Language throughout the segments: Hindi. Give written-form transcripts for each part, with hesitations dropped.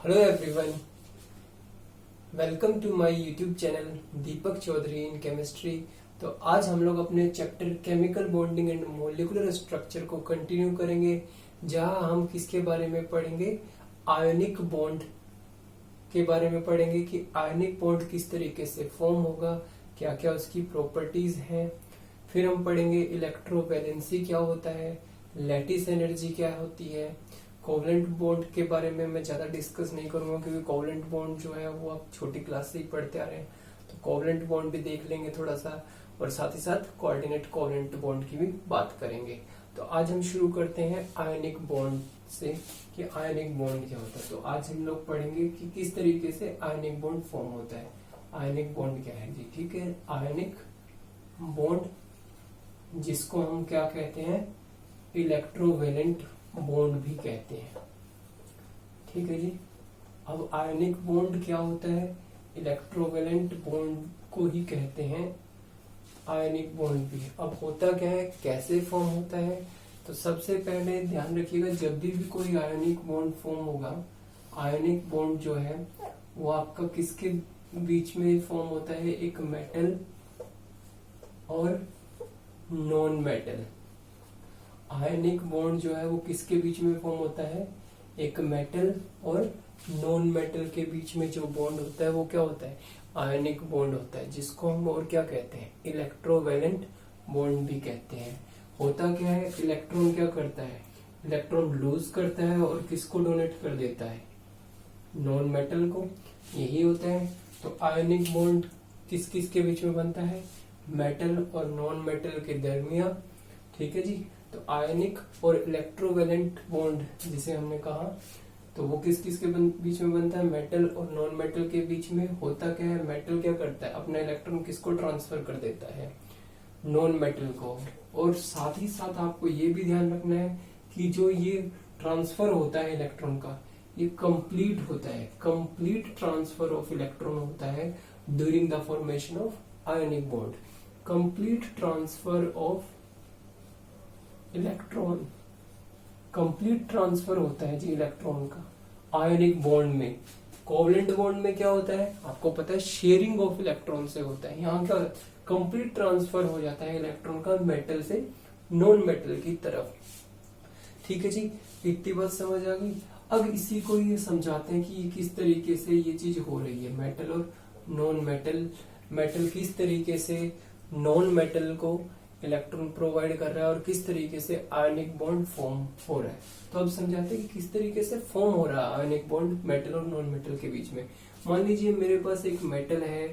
Hello everyone, welcome to my YouTube channel Deepak Chaudhary in chemistry. तो आज हम लोग अपने chapter chemical bonding and molecular structure को कंटिन्यू करेंगे, जहां हम किसके बारे में पढ़ेंगे, आयनिक बॉन्ड के बारे में पढ़ेंगे कि आयनिक बॉन्ड किस तरीके से फॉर्म होगा, क्या क्या उसकी प्रॉपर्टीज हैं। फिर हम पढ़ेंगे इलेक्ट्रोवैलेंसी क्या होता है, लैटिस एनर्जी क्या होती है। कोवलेंट बॉन्ड के बारे में मैं ज्यादा डिस्कस नहीं करूंगा, क्योंकि कोवलेंट बॉन्ड जो है वो आप छोटी क्लास से ही पढ़ते आ रहे हैं, तो कोवलेंट बॉन्ड भी देख लेंगे थोड़ा सा, और साथ ही साथ कोऑर्डिनेट कोवलेंट बॉन्ड की भी बात करेंगे। तो आज हम शुरू करते हैं आयनिक बॉन्ड से कि आयनिक बॉन्ड क्या होता है। तो आज हम लोग पढ़ेंगे कि किस तरीके से आयनिक बॉन्ड फॉर्म होता है। आयनिक बॉन्ड क्या है जी, ठीक है। आयनिक बॉन्ड जिसको हम क्या कहते हैं, इलेक्ट्रोवेलेंट बॉन्ड भी कहते हैं, ठीक है जी। अब आयनिक बॉन्ड क्या होता है, इलेक्ट्रोवेलेंट बॉन्ड को ही कहते हैं आयनिक बॉन्ड भी। अब होता क्या है, कैसे फॉर्म होता है, तो सबसे पहले ध्यान रखिएगा, जब भी कोई आयनिक बॉन्ड फॉर्म होगा, आयनिक बॉन्ड जो है वो आपका किसके बीच में फॉर्म होता है, एक मेटल और नॉन मेटल। आयनिक बॉन्ड जो है वो किसके बीच में फॉर्म होता है, एक मेटल और नॉन मेटल के बीच में जो बॉन्ड होता है वो क्या होता है, आयनिक बॉन्ड होता है, जिसको हम और क्या कहते हैं, इलेक्ट्रोवैलेंट बॉन्ड भी कहते हैं। होता क्या है, इलेक्ट्रॉन क्या करता है, इलेक्ट्रॉन लूज करता है और किसको डोनेट कर देता है, नॉन मेटल को, यही होता है। तो आयनिक बॉन्ड किस किस के बीच में बनता है, मेटल और नॉन मेटल के दरमियान, ठीक है जी। तो आयनिक और इलेक्ट्रोवैलेंट बॉन्ड जिसे हमने कहा, तो वो किस किस के बीच में बनता है, मेटल और नॉन मेटल के बीच में। होता क्या है, मेटल क्या करता है, अपना इलेक्ट्रॉन किसको ट्रांसफर कर देता है, नॉन मेटल को। और साथ ही साथ आपको ये भी ध्यान रखना है कि जो ये ट्रांसफर होता है इलेक्ट्रॉन का, ये कंप्लीट होता है, कंप्लीट ट्रांसफर ऑफ इलेक्ट्रॉन होता है during the formation of ionic bond. Complete transfer of electron, complete transfer होता है जी इलेक्ट्रॉन का आयनिक बॉन्ड में। कोवलेंट बॉन्ड में क्या होता है, आपको पता है, शेयरिंग ऑफ इलेक्ट्रॉन से होता है। यहाँ क्या कंप्लीट ट्रांसफर हो जाता है इलेक्ट्रॉन का मेटल से नॉन मेटल की तरफ, ठीक है जी। इतनी बात समझ आ गई। अब इसी को ये समझाते हैं कि किस तरीके से ये चीज हो रही है, मेटल और नॉन मेटल। मेटल किस तरीके से नॉन मेटल को इलेक्ट्रॉन प्रोवाइड कर रहा है और किस तरीके से आयनिक बॉन्ड फॉर्म हो रहा है। तो अब समझाते हैं कि किस तरीके से फॉर्म हो रहा है आयनिक बॉन्ड मेटल और नॉन मेटल के बीच में। मान लीजिए मेरे पास एक मेटल है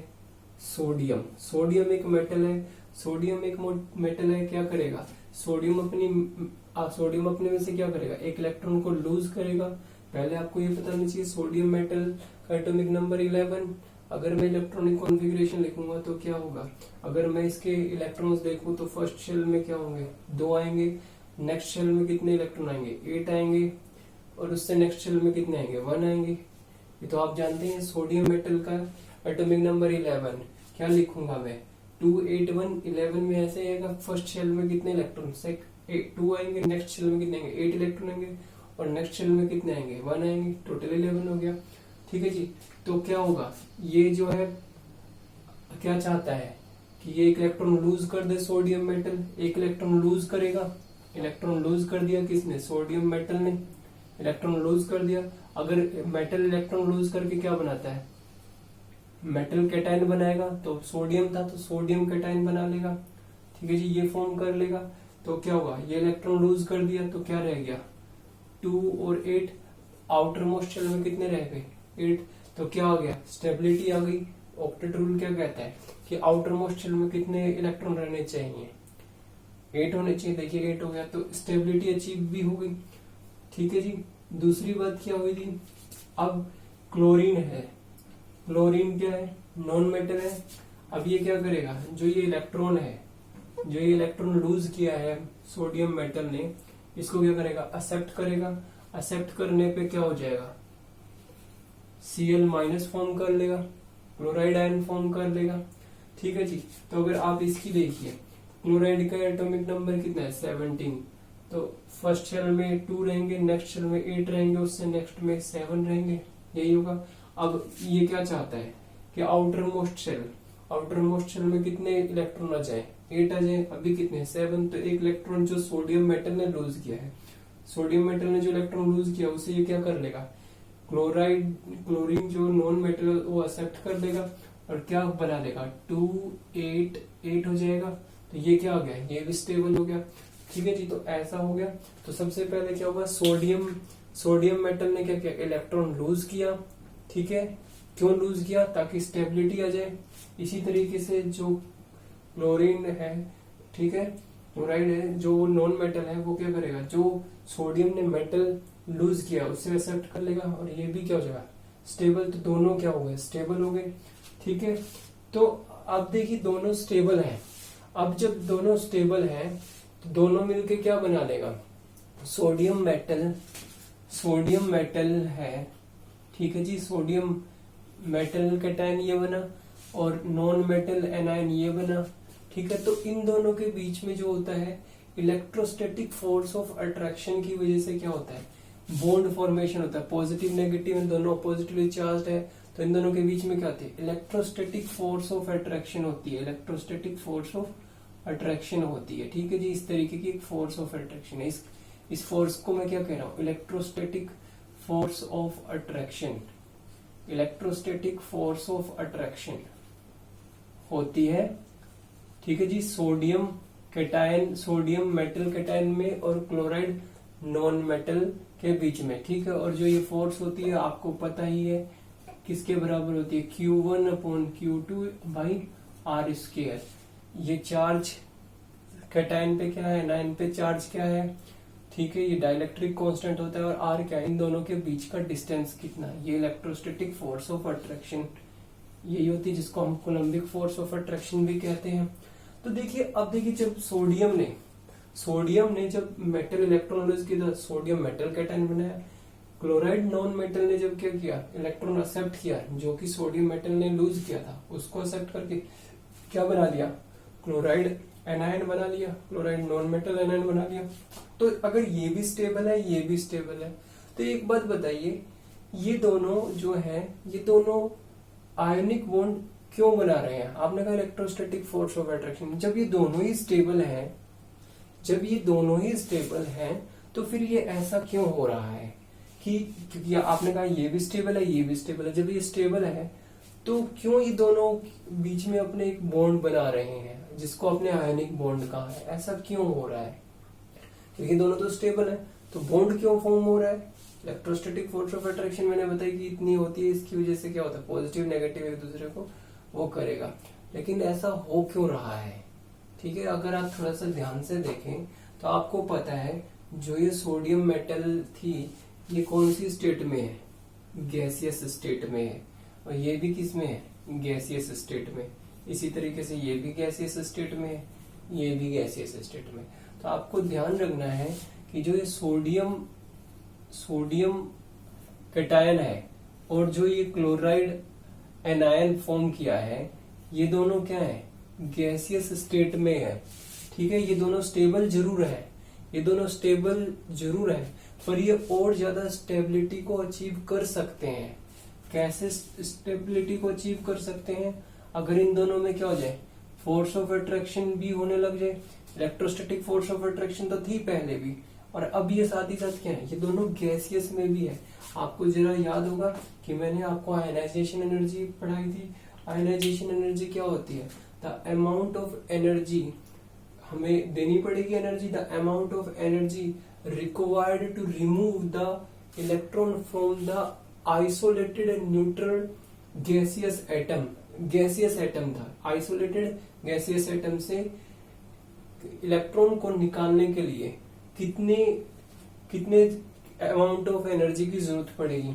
सोडियम, सोडियम एक मेटल है, सोडियम एक मेटल है, क्या करेगा, सोडियम अपने में से क्या करेगा, एक इलेक्ट्रॉन को लूज करेगा। पहले आपको ये पता होना चाहिए, सोडियम मेटल का एटॉमिक नंबर 11। अगर मैं इलेक्ट्रॉनिक कॉन्फ़िगरेशन लिखूंगा तो क्या होगा, अगर मैं इसके इलेक्ट्रॉन्स देखूं तो फर्स्ट शेल में क्या होंगे, 2 आएंगे, नेक्स्ट शेल में कितने इलेक्ट्रॉन आएंगे, 8 आएंगे, और उससे नेक्स्ट शेल में कितने आएंगे, 1 आएंगे। ये तो आप जानते हैं। सोडियम मेटल का एटॉमिक नंबर 11, क्या लिखूंगा मैं, 2 8 1 11 में ऐसे आएगा। फर्स्ट शेल में कितने इलेक्ट्रॉन, 2 आएंगे, नेक्स्ट शेल में कितने आएंगे, 8 इलेक्ट्रॉन आएंगे, और नेक्स्ट शेल में कितने आएंगे, 1 आएंगे, टोटल 11 हो गया, ठीक है जी। तो क्या होगा, ये जो है क्या चाहता है कि ये एक इलेक्ट्रॉन लूज कर दे, सोडियम मेटल एक इलेक्ट्रॉन लूज करेगा। इलेक्ट्रॉन लूज कर दिया किसने, सोडियम मेटल ने इलेक्ट्रॉन लूज कर दिया। अगर मेटल इलेक्ट्रॉन लूज करके क्या बनाता है, मेटल कैटायन बनाएगा, तो सोडियम था तो सोडियम कैटायन बना लेगा, ठीक है जी, ये फॉर्म कर लेगा। तो क्या होगा, ये इलेक्ट्रॉन लूज कर दिया तो क्या रह गया, 2 और 8, आउटर मोस्ट शेल में कितने रह गए, 8। तो क्या हो गया, स्टेबिलिटी आ गई। ऑक्टेट रूल क्या कहता है कि आउटर मोस्ट शेल में कितने इलेक्ट्रॉन रहने चाहिए, 8 होने चाहिए। देखिए 8 हो गया, तो स्टेबिलिटी अचीव भी हो गई, ठीक है जी। दूसरी बात क्या हुई थी, अब क्लोरीन है, क्लोरीन क्या है, नॉन मेटल है। अब ये क्या करेगा, जो ये इलेक्ट्रॉन है, जो ये इलेक्ट्रॉन लूज किया है सोडियम मेटल ने, इसको क्या करेगा, एक्सेप्ट करेगा। एक्सेप्ट करने पे क्या हो जाएगा, Cl- फॉर्म कर लेगा, क्लोराइड आयन फॉर्म कर लेगा, ठीक है जी। तो अगर आप इसकी देखिए, क्लोराइड का एटॉमिक नंबर कितना है, 17। तो फर्स्ट शेल में 2 रहेंगे, नेक्स्ट शेल में 8 रहेंगे, उससे नेक्स्ट में 7 रहेंगे, यही होगा। अब ये क्या चाहता है कि आउटर मोस्ट शेल में कितने इलेक्ट्रॉन आ जाए, 8 आ जाए। अभी कितने 7, तो एक इलेक्ट्रॉन जो सोडियम मेटल ने लूज किया है, सोडियम मेटल ने जो इलेक्ट्रॉन लूज किया उसे ये क्या कर लेगा, क्लोरीन जो नॉन मेटल वो एक्सेप्ट कर लेगा और क्या बना लेगा 2 8 8 हो जाएगा। तो ये क्या हो गया, ये भी स्टेबल हो गया। ठीक है जी, तो ऐसा हो गया। तो सबसे पहले क्या होगा, सोडियम मेटल ने क्या किया, इलेक्ट्रॉन लूज किया। ठीक है, क्यों लूज किया, ताकि स्टेबिलिटी आ जाए। इसी तरीके से जो क्लोरीन है, ठीक है, क्लोराइड है जो नॉन मेटल है, वो क्या करेगा, जो सोडियम ने मेटल लूज किया उसे एक्सेप्ट कर लेगा और ये भी क्या हो जाएगा, स्टेबल। तो दोनों क्या हो गए, स्टेबल हो गए। ठीक है, तो अब देखिए दोनों स्टेबल हैं। अब जब दोनों स्टेबल हैं तो दोनों मिलके क्या बना लेगा, सोडियम मेटल है। ठीक है जी, सोडियम मेटल कैटायन ये बना और नॉन मेटल एनायन ये बना। ठीक है, तो इन दोनों के बीच में जो होता है इलेक्ट्रोस्टैटिक फोर्स ऑफ अट्रैक्शन की वजह से क्या होता है, बॉन्ड फॉर्मेशन होता है। पॉजिटिव नेगेटिव इन दोनों पॉजिटिवली चार्ज है, तो इन दोनों के बीच में क्या होती है, इलेक्ट्रोस्टैटिक फोर्स ऑफ अट्रैक्शन होती है। इलेक्ट्रोस्टैटिक फोर्स ऑफ अट्रैक्शन होती है। ठीक है जी, इस तरीके की एक फोर्स ऑफ अट्रैक्शन है। इस फोर्स को मैं क्या कह रहा हूँ, electrostatic force of attraction. Electrostatic force of attraction होती है। ठीक है जी, सोडियम मेटल कैटायन में और क्लोराइड नॉन मेटल के बीच में। ठीक है, और जो ये फोर्स होती है आपको पता ही है किसके बराबर होती है, Q1/Q2/R²। ये चार्ज कैटायन पे क्या है, एनायन पे चार्ज क्या है। ठीक है, ये डाइलेक्ट्रिक कांस्टेंट होता है और आर क्या है, इन दोनों के बीच का डिस्टेंस कितना है। ये इलेक्ट्रोस्टैटिक फोर्स ऑफ अट्रैक्शन यही होती है, जिसको हम कोलम्बिक फोर्स ऑफ अट्रैक्शन भी कहते हैं। तो देखिए, अब देखिए जब सोडियम ने जब मेटल इलेक्ट्रॉन लूज किया, सोडियम मेटल कैटायन बनाया। क्लोराइड नॉन मेटल ने जब क्या किया, इलेक्ट्रॉन एक्सेप्ट किया, जो कि सोडियम मेटल ने लूज किया था उसको एक्सेप्ट करके क्या बना लिया, क्लोराइड एनायन बना लिया, क्लोराइड नॉन मेटल एनायन बना लिया। तो अगर ये भी स्टेबल है, ये भी स्टेबल है, तो एक बात बताइए, ये दोनों जो है, ये दोनों आयोनिक बॉन्ड क्यों बना रहे हैं। आपने कहा इलेक्ट्रोस्टैटिक फोर्स ऑफ अट्रैक्शन। जब ये दोनों ही स्टेबल हैं, तो फिर ये ऐसा क्यों हो रहा है कि, क्योंकि आपने कहा ये भी स्टेबल है, ये भी स्टेबल है। जब ये स्टेबल है तो क्यों ये दोनों बीच में अपने एक बॉन्ड बना रहे हैं, जिसको अपने आयोनिक बॉन्ड कहा है, ऐसा क्यों हो रहा है। क्योंकि दोनों तो स्टेबल है, तो बॉन्ड क्यों फॉर्म हो रहा है। इलेक्ट्रोस्टैटिक फोर्स ऑफ अट्रैक्शन मैंने बताई कि इतनी होती है, इसकी वजह से क्या होता है, पॉजिटिव नेगेटिव एक दूसरे को वो करेगा। लेकिन ऐसा हो क्यों रहा है। ठीक है, अगर आप थोड़ा सा ध्यान से देखें तो आपको पता है, जो ये सोडियम मेटल थी ये कौन सी स्टेट में है, गैसियस स्टेट में है, और ये भी किस में है, गैसियस स्टेट में। इसी तरीके से ये भी गैसियस स्टेट में है, ये भी गैसियस स्टेट में। तो आपको ध्यान रखना है कि जो ये सोडियम कैटायन है और जो ये क्लोराइड एनायन फॉर्म किया है, ये दोनों क्या है, गैसियस स्टेट में है। ठीक है, ये दोनों स्टेबल जरूर है, पर ये और ज्यादा स्टेबिलिटी को अचीव कर सकते हैं। कैसे स्टेबिलिटी को अचीव कर सकते हैं, अगर इन दोनों में क्या हो जाए, फोर्स ऑफ अट्रैक्शन भी होने लग जाए। इलेक्ट्रोस्टैटिक फोर्स ऑफ अट्रैक्शन तो थी पहले भी, और अब ये साथ ही साथ क्या है, ये दोनों गैसियस में भी है। आपको जरा याद होगा कि मैंने आपको आयनाइजेशन एनर्जी पढ़ाई थी। आयनाइजेशन एनर्जी क्या होती है, द अमाउंट ऑफ एनर्जी हमें देनी पड़ेगी, energy the amount of energy required to remove the electron from the isolated neutral gaseous atom. Gaseous atom था, आइसोलेटेड गैसियस एटम से इलेक्ट्रॉन को निकालने के लिए कितने अमाउंट ऑफ एनर्जी की जरूरत पड़ेगी।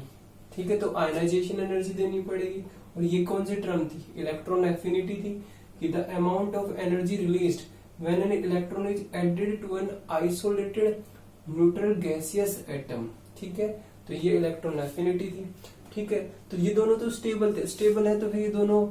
ठीक है, तो आयनाइजेशन एनर्जी देनी पड़ेगी। और ये कौन सी टर्म थी, इलेक्ट्रॉन एफिनिटी थी, कि the amount of energy released when an electron is added to an isolated neutral gaseous atom. ठीक है, तो ये इलेक्ट्रॉन एफिनिटी थी। ठीक है, तो ये दोनों तो स्टेबल थे, स्टेबल है, तो फिर ये दोनों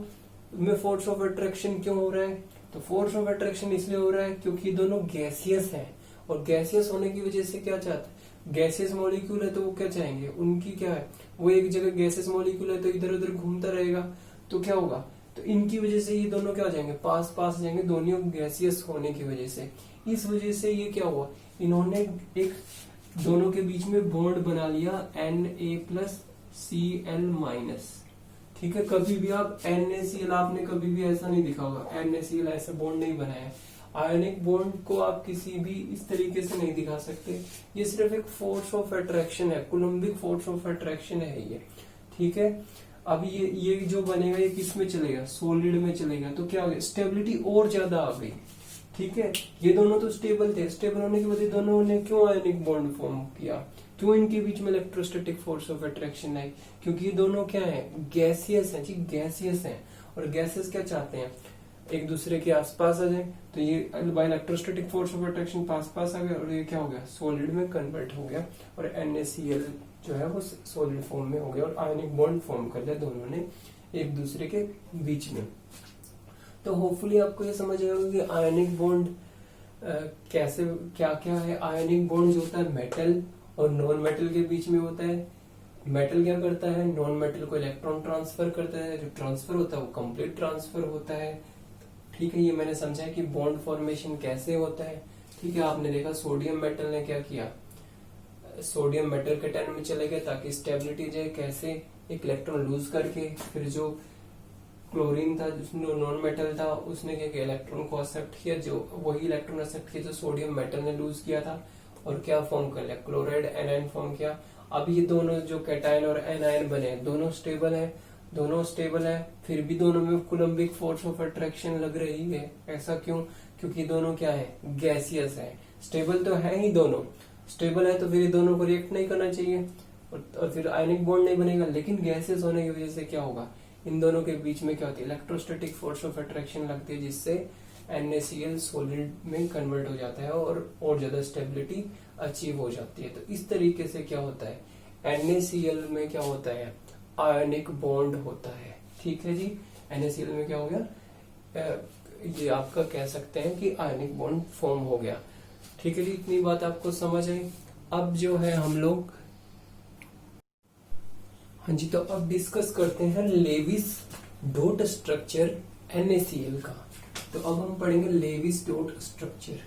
में फोर्स ऑफ अट्रैक्शन क्यों हो रहा है, तो फोर्स ऑफ अट्रैक्शन इसलिए हो रहा है क्योंकि दोनों गैसियस हैं और गैसियस होने की वजह से क्या चाहता है, गैसियस मॉलिक्यूल है तो वो क्या चाहेंगे, उनकी क्या है, वो एक जगह गैसियस मॉलिक्यूल है तो इधर उधर घूमता रहेगा, तो क्या होगा, तो इनकी वजह से ये दोनों क्या हो जाएंगे, पास पास जाएंगे, दोनों गैसियस होने की वजह से। इस वजह से ये क्या हुआ, इन्होंने एक दोनों के बीच में बॉन्ड बना लिया Na+Cl-। ठीक है, कभी भी आप NaCl आपने कभी भी ऐसा नहीं दिखा होगा, NaCl ऐसा बॉन्ड नहीं बनाया। आयनिक बॉन्ड को आप किसी भी इस तरीके से नहीं दिखा सकते, ये सिर्फ एक फोर्स ऑफ अट्रैक्शन है, कूलम्बिक फोर्स ऑफ अट्रैक्शन है ये। ठीक है, अब ये जो बनेगा ये किस में चलेगा, सॉलिड में चलेगा, तो क्या हो गया, स्टेबिलिटी और ज्यादा आ गई। ठीक है, ये दोनों तो स्टेबल थे, स्टेबल होने की वजह दोनों ने क्यों आयनिक बॉन्ड फॉर्म किया, क्यों इनके बीच में इलेक्ट्रोस्टैटिक फोर्स ऑफ अट्रैक्शन आई, क्योंकि ये दोनों क्या है, गैसियस हैं जी, गैसियस हैं, और गैसेस क्या चाहते हैं, एक दूसरे के आसपास आ जाए, तो ये by electrostatic force of attraction पास पास आ गया, और ये क्या हो गया, सॉलिड में कन्वर्ट हो गया, और NaCl जो है वो सॉलिड फॉर्म में हो गया, और आयनिक बॉन्ड फॉर्म कर लिया दोनों ने एक दूसरे के बीच में। तो होपफुली आपको ये समझ आएगा कि आयनिक बॉन्ड कैसे, क्या क्या है। आयनिक बॉन्ड जो होता है मेटल और नॉन मेटल के बीच में होता है। मेटल क्या करता है, नॉन मेटल को इलेक्ट्रॉन ट्रांसफर करता है, जो ट्रांसफर होता है वो कंप्लीट ट्रांसफर होता है। ठीक है, ये मैंने समझा है कि बॉन्ड फॉर्मेशन कैसे होता है। ठीक है, आपने देखा सोडियम मेटल ने क्या किया, सोडियम मेटल के 10 में चले गए ताकि स्टेबिलिटी जाए, कैसे, एक इलेक्ट्रॉन लूज करके, फिर जो क्लोरीन था जो नॉन मेटल था उसने क्या किया, इलेक्ट्रॉन को एक्सेप्ट किया, जो वही इलेक्ट्रॉन एक्सेप्ट किया जो सोडियम मेटल ने लूज किया था, और क्या फॉर्म कर लिया, क्लोराइड एनायन फॉर्म किया। अब ये दोनों जो कैटायन और एनायन बने दोनों स्टेबल है, दोनों स्टेबल है, फिर भी दोनों में कूलम्बिक फोर्स ऑफ अट्रैक्शन लग रही है। ऐसा क्यों, क्योंकि दोनों क्या है, गैसियस है। स्टेबल तो है ही, दोनों स्टेबल है तो फिर दोनों को रिएक्ट नहीं करना चाहिए और फिर आयनिक बॉन्ड नहीं बनेगा। लेकिन गैसेस होने की वजह से क्या होगा, इन दोनों के बीच में क्या होती है, इलेक्ट्रोस्टैटिक फोर्स ऑफ अट्रैक्शन लगती है, जिससे NaCl सॉलिड में कन्वर्ट हो जाता है और ज्यादा स्टेबिलिटी अचीव हो जाती है। तो इस तरीके से क्या होता है, NaCl में क्या होता है, आयनिक बॉन्ड होता है। ठीक है जी, NaCl में क्या हो गया, ये आपका कह सकते हैं कि आयनिक बॉन्ड फॉर्म हो गया। ठीक है जी, इतनी बात आपको समझ आई। अब जो है हम लोग, हाँ जी, तो अब डिस्कस करते हैं लेविस डॉट स्ट्रक्चर NaCl का। तो अब हम पढ़ेंगे लेविस डॉट स्ट्रक्चर।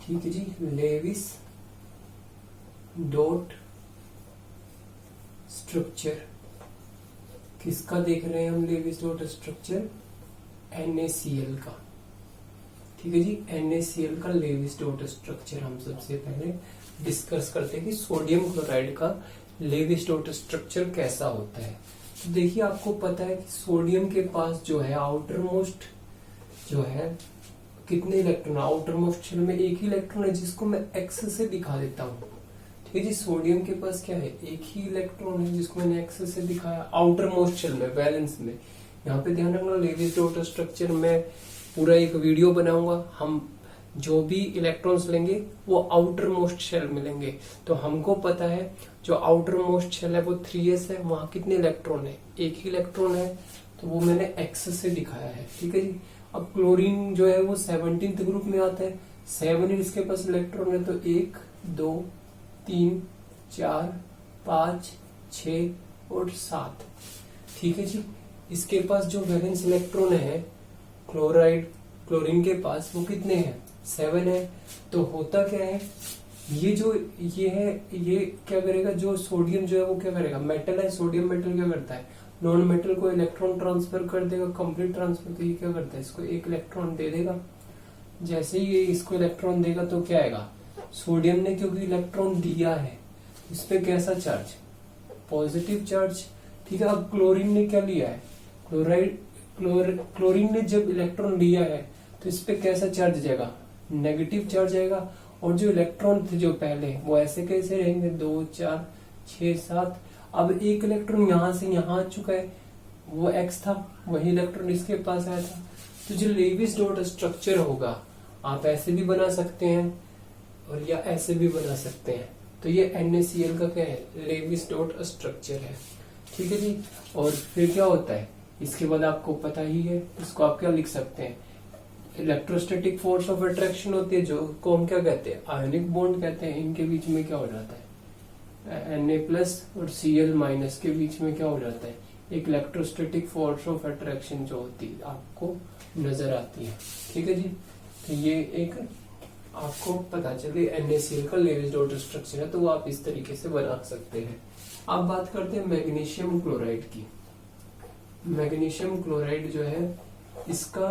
ठीक है जी, लेविस डॉट स्ट्रक्चर किसका देख रहे हैं हम, लेविस डॉट स्ट्रक्चर NaCl का। ठीक है जी, NaCl का लेविस डॉट स्ट्रक्चर हम सबसे पहले डिस्कस करते हैं कि सोडियम क्लोराइड का लेविस डॉट स्ट्रक्चर कैसा होता है। तो देखिए, आपको पता है कि सोडियम के पास जो है आउटर मोस्ट जो है कितने इलेक्ट्रॉन, आउटर मोस्ट शेल में एक ही इलेक्ट्रॉन है, जिसको मैं एक्स से दिखा देता हूँ। ठीक है जी, सोडियम के पास क्या है, एक ही इलेक्ट्रॉन है जिसको मैंने एक्स से दिखाया आउटर मोस्ट शेल में, वैलेंस में। यहाँ पे ध्यान रखना, लेविस डॉट स्ट्रक्चर में पूरा एक वीडियो बनाऊंगा। हम जो भी इलेक्ट्रॉन्स लेंगे वो आउटर मोस्ट शेल में लेंगे। तो हमको पता है जो आउटर मोस्ट शेल है वो 3s है, वहां कितने इलेक्ट्रॉन है, एक ही इलेक्ट्रॉन है, तो वो मैंने एक्स से दिखाया है। ठीक है जी, अब क्लोरीन जो है वो 17th ग्रुप में आता है, 7 इसके पास इलेक्ट्रॉन है, तो 1 2 3 4 5 6 और 7। ठीक है जी, इसके पास जो वैलेंस इलेक्ट्रॉन है क्लोरीन के पास वो कितने हैं, 7 है। तो होता क्या है, ये क्या करेगा, जो सोडियम जो है वो क्या करेगा, मेटल है, सोडियम मेटल क्या करता है, नॉन मेटल को इलेक्ट्रॉन ट्रांसफर कर देगा, कंप्लीट ट्रांसफर। तो ये क्या करता है, इसको एक इलेक्ट्रॉन दे देगा। जैसे ही ये इसको इलेक्ट्रॉन देगा तो क्या आएगा, सोडियम ने क्योंकि इलेक्ट्रॉन दिया है, इस पे कैसा चार्ज, पॉजिटिव चार्ज। ठीक है, अब क्लोरीन ने क्या लिया है, क्लोरीन ने जब इलेक्ट्रॉन लिया है तो इस पे कैसा चार्ज जाएगा, नेगेटिव चार्ज आएगा। और जो इलेक्ट्रॉन थे जो पहले, वो ऐसे कैसे रहेंगे, 2 4 6 7। अब एक इलेक्ट्रॉन यहां से यहां आ चुका है, वो एक्स था, वही इलेक्ट्रॉन इसके पास आया था। तो जो लेविस डॉट स्ट्रक्चर होगा, आप ऐसे भी बना सकते हैं और या ऐसे भी बना सकते हैं। तो ये NaCl का क्या है, लेविस डॉट स्ट्रक्चर है। ठीक है जी, और फिर क्या होता है, इसके बाद आपको पता ही है, इसको आप क्या लिख सकते हैं, इलेक्ट्रोस्टैटिक फोर्स ऑफ अट्रैक्शन होती है, जो को हम क्या कहते हैं, आयोनिक बॉन्ड कहते हैं। इनके बीच में क्या हो जाता है, Na+ और Cl- के बीच में क्या हो जाता है, एक इलेक्ट्रोस्टैटिक फोर्स ऑफ अट्रैक्शन जो होती है आपको नजर आती है। ठीक है जी, तो ये एक आपको पता चले NaCl का लेविस डॉट स्ट्रक्चर है, तो वो आप इस तरीके से बना सकते हैं। अब बात करते हैं मैग्नीशियम क्लोराइड की। मैग्नीशियम क्लोराइड जो है, इसका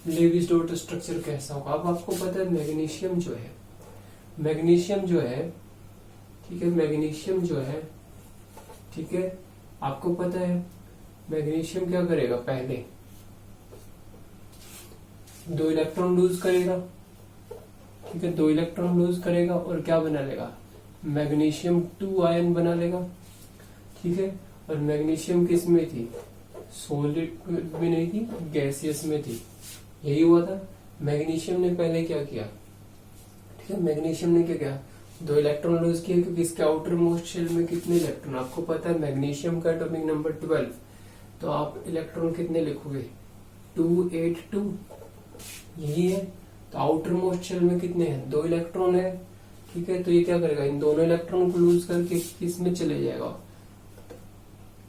लेविस डॉट स्ट्रक्चर कैसा होगा। अब आपको पता है मैग्नीशियम जो है, ठीक है, मैग्नीशियम जो है, ठीक है, आपको पता है मैग्नीशियम क्या करेगा, पहले 2 इलेक्ट्रॉन लूज करेगा। ठीक है, 2 इलेक्ट्रॉन लूज करेगा और क्या बना लेगा, मैग्नीशियम 2 आयन बना लेगा। ठीक है, और मैग्नीशियम किस में थी, सॉलिड में नहीं थी, गैसियस में थी। यही हुआ था। मैग्नीशियम ने पहले क्या किया, ठीक है, मैग्नीशियम ने क्या किया, 2 इलेक्ट्रॉन लूज किए, क्योंकि इसके आउटर मोस्ट शेल में कितने इलेक्ट्रॉन, आपको पता है मैग्नीशियम का एटॉमिक नंबर 12, तो आप इलेक्ट्रॉन कितने लिखोगे, 282, यही है। तो आउटर मोस्ट शेल में कितने हैं, 2 इलेक्ट्रॉन है। ठीक है, तो ये क्या करेगा, इन दोनों इलेक्ट्रॉन को लूज करके किस में चले जाएगा,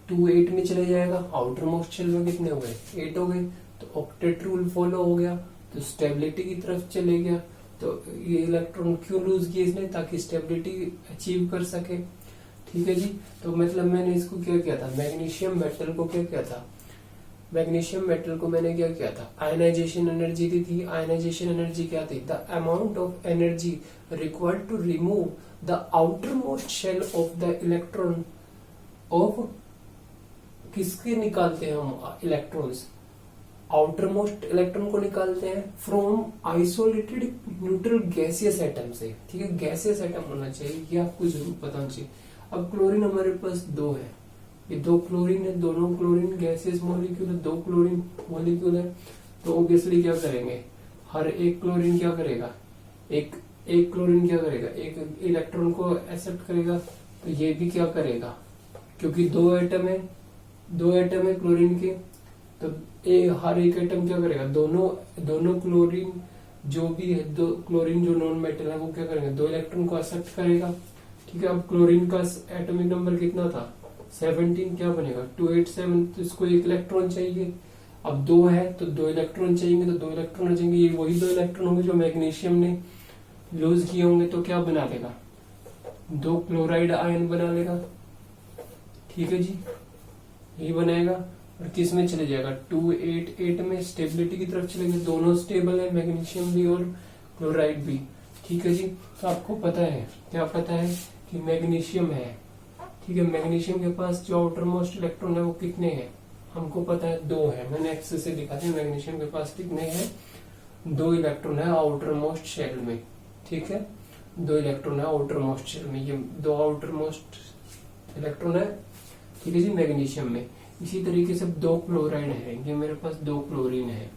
28 में चले जाएगा। आउटर मोस्ट शेल में कितने हो गए, 8 हो गए। तो ऑक्टेट रूल फॉलो हो गया, तो स्टेबिलिटी की तरफ चले गया। तो ये इलेक्ट्रॉन क्यों लूज किए इसने, ताकि स्टेबिलिटी अचीव कर सके। ठीक है जी, तो मतलब मैंने इसको क्या किया था, मैग्नीशियम मेटल को क्या किया था, मैग्नीशियम मेटल को मैंने क्या किया था, आयनाइजेशन एनर्जी दी थी। आयनाइजेशन एनर्जी क्या थी, the amount of energy required to remove the outer most shell of the electron of, किसके निकालते हैं हम इलेक्ट्रॉन्स, आउटर मोस्ट इलेक्ट्रॉन को निकालते हैं from isolated neutral gaseous atom से। ठीक है, गैसियस एटम होना चाहिए, ये आपको जरूर पता होना चाहिए। अब क्लोरीन हमारे पास 2 है, ये 2 क्लोरीन है, दोनों क्लोरीन गैसियस मॉलिक्यूल है, 2 क्लोरीन मॉलिक्यूल है। तो ऑब्वियसली क्या करेंगे, हर एक क्लोरीन क्या करेगा, एक क्लोरीन क्या करेगा, एक इलेक्ट्रॉन को एक्सेप्ट करेगा। तो ये भी क्या करेगा, क्योंकि 2 एटम है क्लोरीन के, तो हर एक एटम क्या करेगा, दोनों क्लोरीन जो भी है, 2 क्लोरीन जो नॉन मेटल है, वो क्या करेंगे, 2 इलेक्ट्रॉन को एक्सेप्ट करेगा। ठीक है, अब क्लोरीन का एटॉमिक नंबर कितना था, 17, क्या बनेगा 287, तो इसको 1 इलेक्ट्रॉन चाहिए। अब 2 है तो 2 इलेक्ट्रॉन चाहिए, तो 2 इलेक्ट्रॉन चाहिए, ये वही 2 इलेक्ट्रॉन होंगे जो मैग्नीशियम ने लूज किए होंगे, तो क्या बना लेगा, 2 क्लोराइड आयन बना लेगा। ठीक है जी, यही बनाएगा, और किस में चले जाएगा, 288 में स्टेबिलिटी की तरफ चलेंगे। दोनों स्टेबल है, मैग्नीशियम भी और क्लोराइड भी। ठीक है जी, तो आपको पता है, क्या पता है कि मैग्नीशियम है। ठीक है, मैग्नीशियम के पास जो आउटर मोस्ट इलेक्ट्रॉन है वो कितने हैं, हमको पता है 2 है। मैंने एक्स से दिखा दिया, मैग्नीशियम के पास कितने हैं, 2 इलेक्ट्रॉन है आउटर मोस्ट शेल में। ठीक है, 2 इलेक्ट्रॉन है आउटर मोस्ट शेल में, ये 2 आउटर मोस्ट इलेक्ट्रॉन है। ठीक है जी, मैग्नीशियम में। इसी तरीके से 2 क्लोराइड है, ये मेरे पास 2 क्लोरीन है।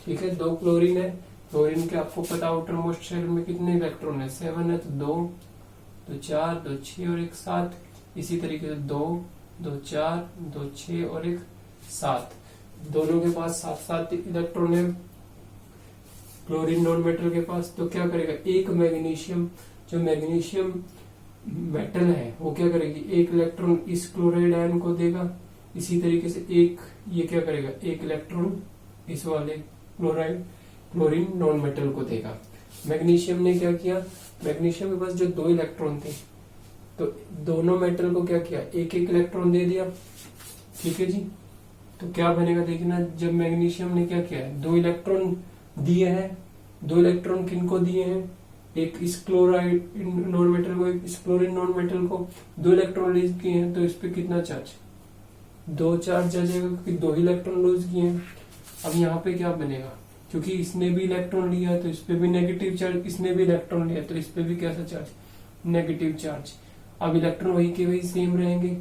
ठीक है, 2 क्लोरीन है, क्लोरीन के आपको पता आउटर मोस्ट शेल में कितने इलेक्ट्रॉन है, 7 है, तो 2, 2 4, 2 6 और 1 7। इसी तरीके से 2, 2 4, 2 6 और 1 7, दोनों के पास 7 इलेक्ट्रॉन है क्लोरीन नॉन मेटल के पास। तो क्या करेगा, एक मैग्नीशियम, जो मैग्नीशियम मेटल है वो क्या करेगी, 1 इलेक्ट्रॉन इस क्लोराइड आयन को देगा। इसी तरीके से ये क्या करेगा, 1 इलेक्ट्रॉन इस वाले क्लोरीन नॉन मेटल को देगा। मैग्नीशियम ने क्या किया, मैग्नीशियम के पास जो 2 इलेक्ट्रॉन थे, तो दोनों मेटल को क्या किया, 1 इलेक्ट्रॉन दे दिया। ठीक है जी, तो क्या बनेगा देखना, जब मैग्नीशियम ने क्या किया, 2 इलेक्ट्रॉन दिए हैं, 2 इलेक्ट्रॉन किनको दिए हैं, एक इस क्लोराइड नॉन मेटल को, एक इस क्लोरीन नॉन मेटल को 2 इलेक्ट्रॉन लूज किए हैं, तो इस पे कितना चार्ज, 2 चार्ज आ जाएगा, क्योंकि 2 इलेक्ट्रॉन लूज किए हैं। अब यहाँ पे क्या बनेगा, क्योंकि इसने भी इलेक्ट्रॉन लिया है तो इस पे भी नेगेटिव चार्ज, इसने भी इलेक्ट्रॉन लिया तो इस पे भी कैसा चार्ज, नेगेटिव चार्ज। अब इलेक्ट्रॉन वही के वही सेम रहेंगे।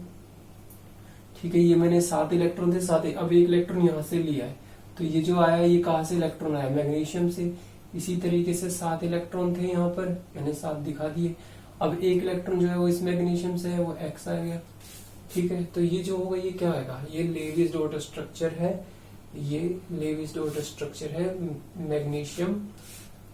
ठीक है, ये मैंने 7 इलेक्ट्रॉन थे, 7, अब 1 इलेक्ट्रॉन यहाँ से लिया है, तो ये जो आया ये कहाँ से इलेक्ट्रॉन आया, मैग्नीशियम से। इसी तरीके से 7 इलेक्ट्रॉन थे यहाँ पर, मैंने 7 दिखा दिए। अब 1 इलेक्ट्रॉन जो है वो इस मैग्नीशियम से है, वो एक्स आ गया। ठीक है, तो ये जो होगा ये क्या आएगा, ये लेविस डॉट स्ट्रक्चर है ये लेविस डॉट स्ट्रक्चर है मैग्नीशियम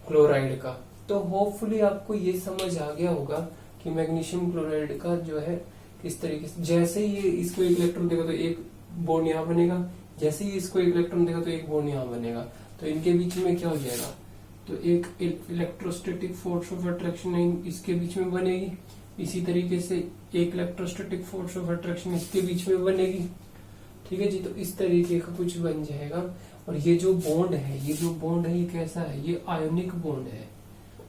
क्लोराइड का। तो होपफुली आपको ये समझ आ गया होगा कि मैग्नीशियम क्लोराइड का जो है किस तरीके से, जैसे ही इसको एक इलेक्ट्रॉन देगा तो एक बॉन्ड यहाँ बनेगा, जैसे ही इसको एक इलेक्ट्रॉन देगा तो एक बॉन्ड यहाँ बनेगा, तो इनके बीच में क्या हो जाएगा, तो एक इलेक्ट्रोस्टैटिक फोर्स ऑफ अट्रैक्शन इसके बीच में बनेगी। इसी तरीके से एक इलेक्ट्रोस्टैटिक फोर्स ऑफ अट्रैक्शन इसके बीच में बनेगी। ठीक है जी, तो इस तरीके का कुछ बन जाएगा। और ये जो बॉन्ड है, ये कैसा है, ये आयोनिक बॉन्ड है,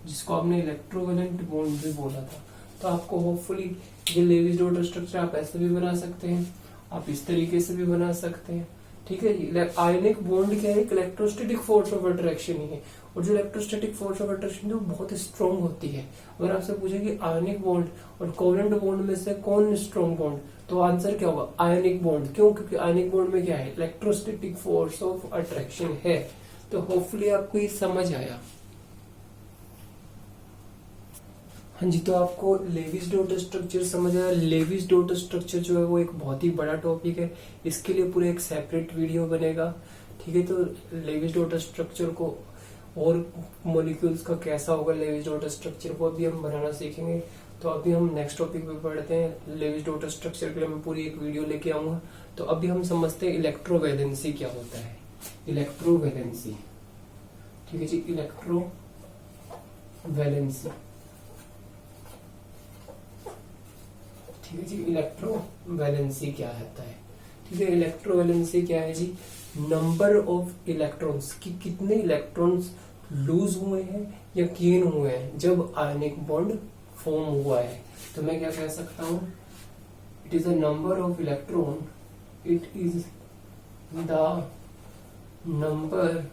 जिसको आपने इलेक्ट्रोवैलेंट बॉन्ड भी बोला था। तो आपको होपफुली ये लेविस डॉट स्ट्रक्चर आप ऐसे भी बना सकते हैं, आप इस तरीके से भी बना सकते हैं। ठीक है जी, आयोनिक बॉन्ड क्या है, एक इलेक्ट्रोस्टैटिक फोर्स ऑफ अट्रैक्शन ही है। और जो इलेक्ट्रोस्टैटिक फोर्स ऑफ अट्रैक्शन है वो बहुत स्ट्रॉन्ग होती है। अगर आपसे पूछे कि आयोनिक बॉन्ड और कोवेलेंट बॉन्ड में से कौन स्ट्रॉन्ग बॉन्ड, तो आंसर क्या होगा, आयोनिक बॉन्ड। क्यों? क्योंकि आयोनिक बॉन्ड में क्या है, इलेक्ट्रोस्टैटिक फोर्स ऑफ अट्रैक्शन है। तो होपफुली आपको ये समझ आया। हाँ जी, तो आपको लेविस डॉट स्ट्रक्चर समझ आया। लेविस डॉट स्ट्रक्चर जो है वो एक बहुत ही बड़ा टॉपिक है, इसके लिए पूरे एक सेपरेट वीडियो बनेगा। ठीक है, तो लेविस डॉट स्ट्रक्चर को और मॉलिक्यूल्स का कैसा होगा लेविस डॉट स्ट्रक्चर को अभी हम बनाना सीखेंगे। तो अभी हम नेक्स्ट टॉपिक पे पढ़ते हैं। लेविस डॉट स्ट्रक्चर के लिए मैं पूरी एक वीडियो लेके आऊंगा। तो अभी हम समझते हैं इलेक्ट्रोवैलेंसी क्या होता है। इलेक्ट्रोवैलेंसी, ठीक है जी, इलेक्ट्रोवैलेंसी, ठीक है जी, इलेक्ट्रोवैलेंसी क्या होता है। ठीक है, इलेक्ट्रोवैलेंसी क्या है जी, नंबर ऑफ इलेक्ट्रॉन्स कि कितने इलेक्ट्रॉन्स लूज हुए हैं या गेन हुए हैं जब आयनिक बॉन्ड फॉर्म हुआ है। तो मैं क्या कह सकता हूं, it is a number of electron, it is the number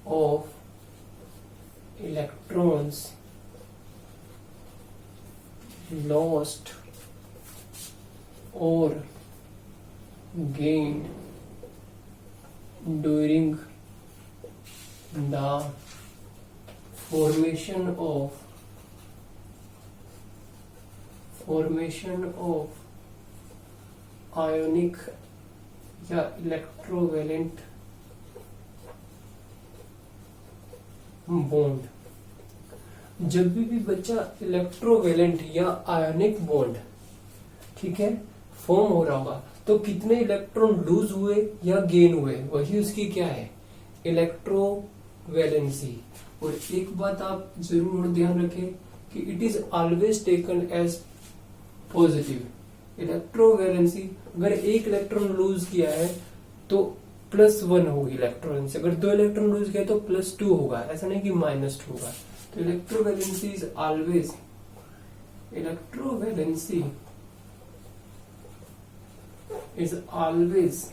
of electrons lost or gained during the formation of ionic या इलेक्ट्रोवैलेंट बॉन्ड। जब भी बच्चा इलेक्ट्रोवैलेंट या आयोनिक बॉन्ड, ठीक है, फॉर्म हो रहा होगा तो कितने इलेक्ट्रॉन लूज हुए या गेन हुए, वही उसकी क्या है, इलेक्ट्रोवैलेंसी। और एक बात आप जरूर ध्यान रखें कि it is always taken as positive. Electrovalency अगर एक इलेक्ट्रॉन लूज किया है तो +1 होगी इलेक्ट्रॉन से, अगर 2 इलेक्ट्रॉन लूज किया तो +2 होगा, ऐसा नहीं कि -2 होगा। तो electrovalency is always, electrovalency is always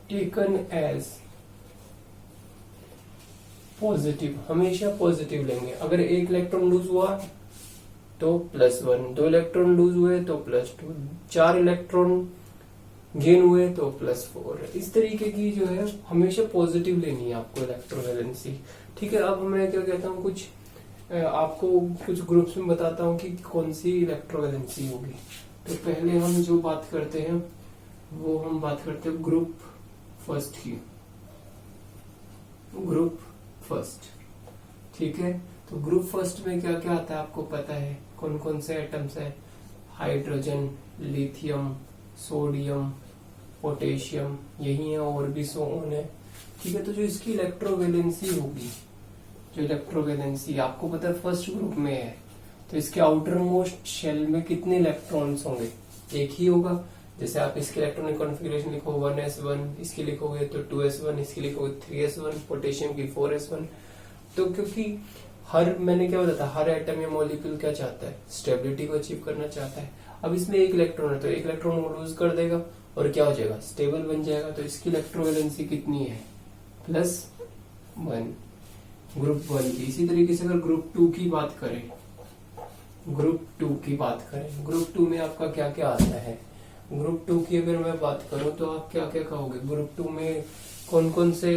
taken as positive, हमेशा पॉजिटिव लेंगे। अगर एक इलेक्ट्रॉन लूज हुआ तो +1, 2 इलेक्ट्रॉन लूज हुए तो +2, 4 इलेक्ट्रॉन गेन हुए तो +4। इस तरीके की जो है हमेशा पॉजिटिव लेनी है आपको इलेक्ट्रोवैलेंसी। ठीक है, अब मैं क्या कहता हूँ, कुछ आपको कुछ ग्रुप्स में बताता हूँ कि कौन सी इलेक्ट्रोवैलेंसी होगी। तो पहले हम जो बात करते हैं वो हम बात करते हैं ग्रुप फर्स्ट की, ग्रुप फर्स्ट। ठीक है, तो ग्रुप फर्स्ट में क्या क्या आता है आपको पता है, कौन कौन से एटम्स है, हाइड्रोजन, लिथियम, सोडियम, पोटेशियम, यही है, और भी सो ऑन है। ठीक है, तो जो इसकी इलेक्ट्रोवैलेंसी होगी, जो इलेक्ट्रोवैलेंसी आपको पता है फर्स्ट ग्रुप में है, तो इसके आउटर मोस्ट शेल में कितने इलेक्ट्रॉन्स होंगे, एक ही होगा। जैसे आप इसके इलेक्ट्रॉनिक कॉन्फ़िगरेशन लिखो 1s1, इसकी लिखोगे तो 2s1, इसकी लिखोगे 3s1, पोटेशियम की 4s1। तो क्योंकि मैंने क्या बताया था, हर एटम या मॉलिक्यूल क्या चाहता है, स्टेबिलिटी को अचीव करना चाहता है। अब इसमें एक इलेक्ट्रॉन है तो एक इलेक्ट्रॉन वो लूज कर देगा और क्या हो जाएगा, स्टेबल बन जाएगा। तो इसकी इलेक्ट्रोवैलेंसी कितनी है, +1 ग्रुप 1 की। इसी तरीके से अगर ग्रुप 2 की बात करें, ग्रुप 2 में आपका क्या क्या आता है, ग्रुप 2 की अगर मैं बात करूं तो आप क्या क्या कहोगे, ग्रुप 2 में कौन कौन से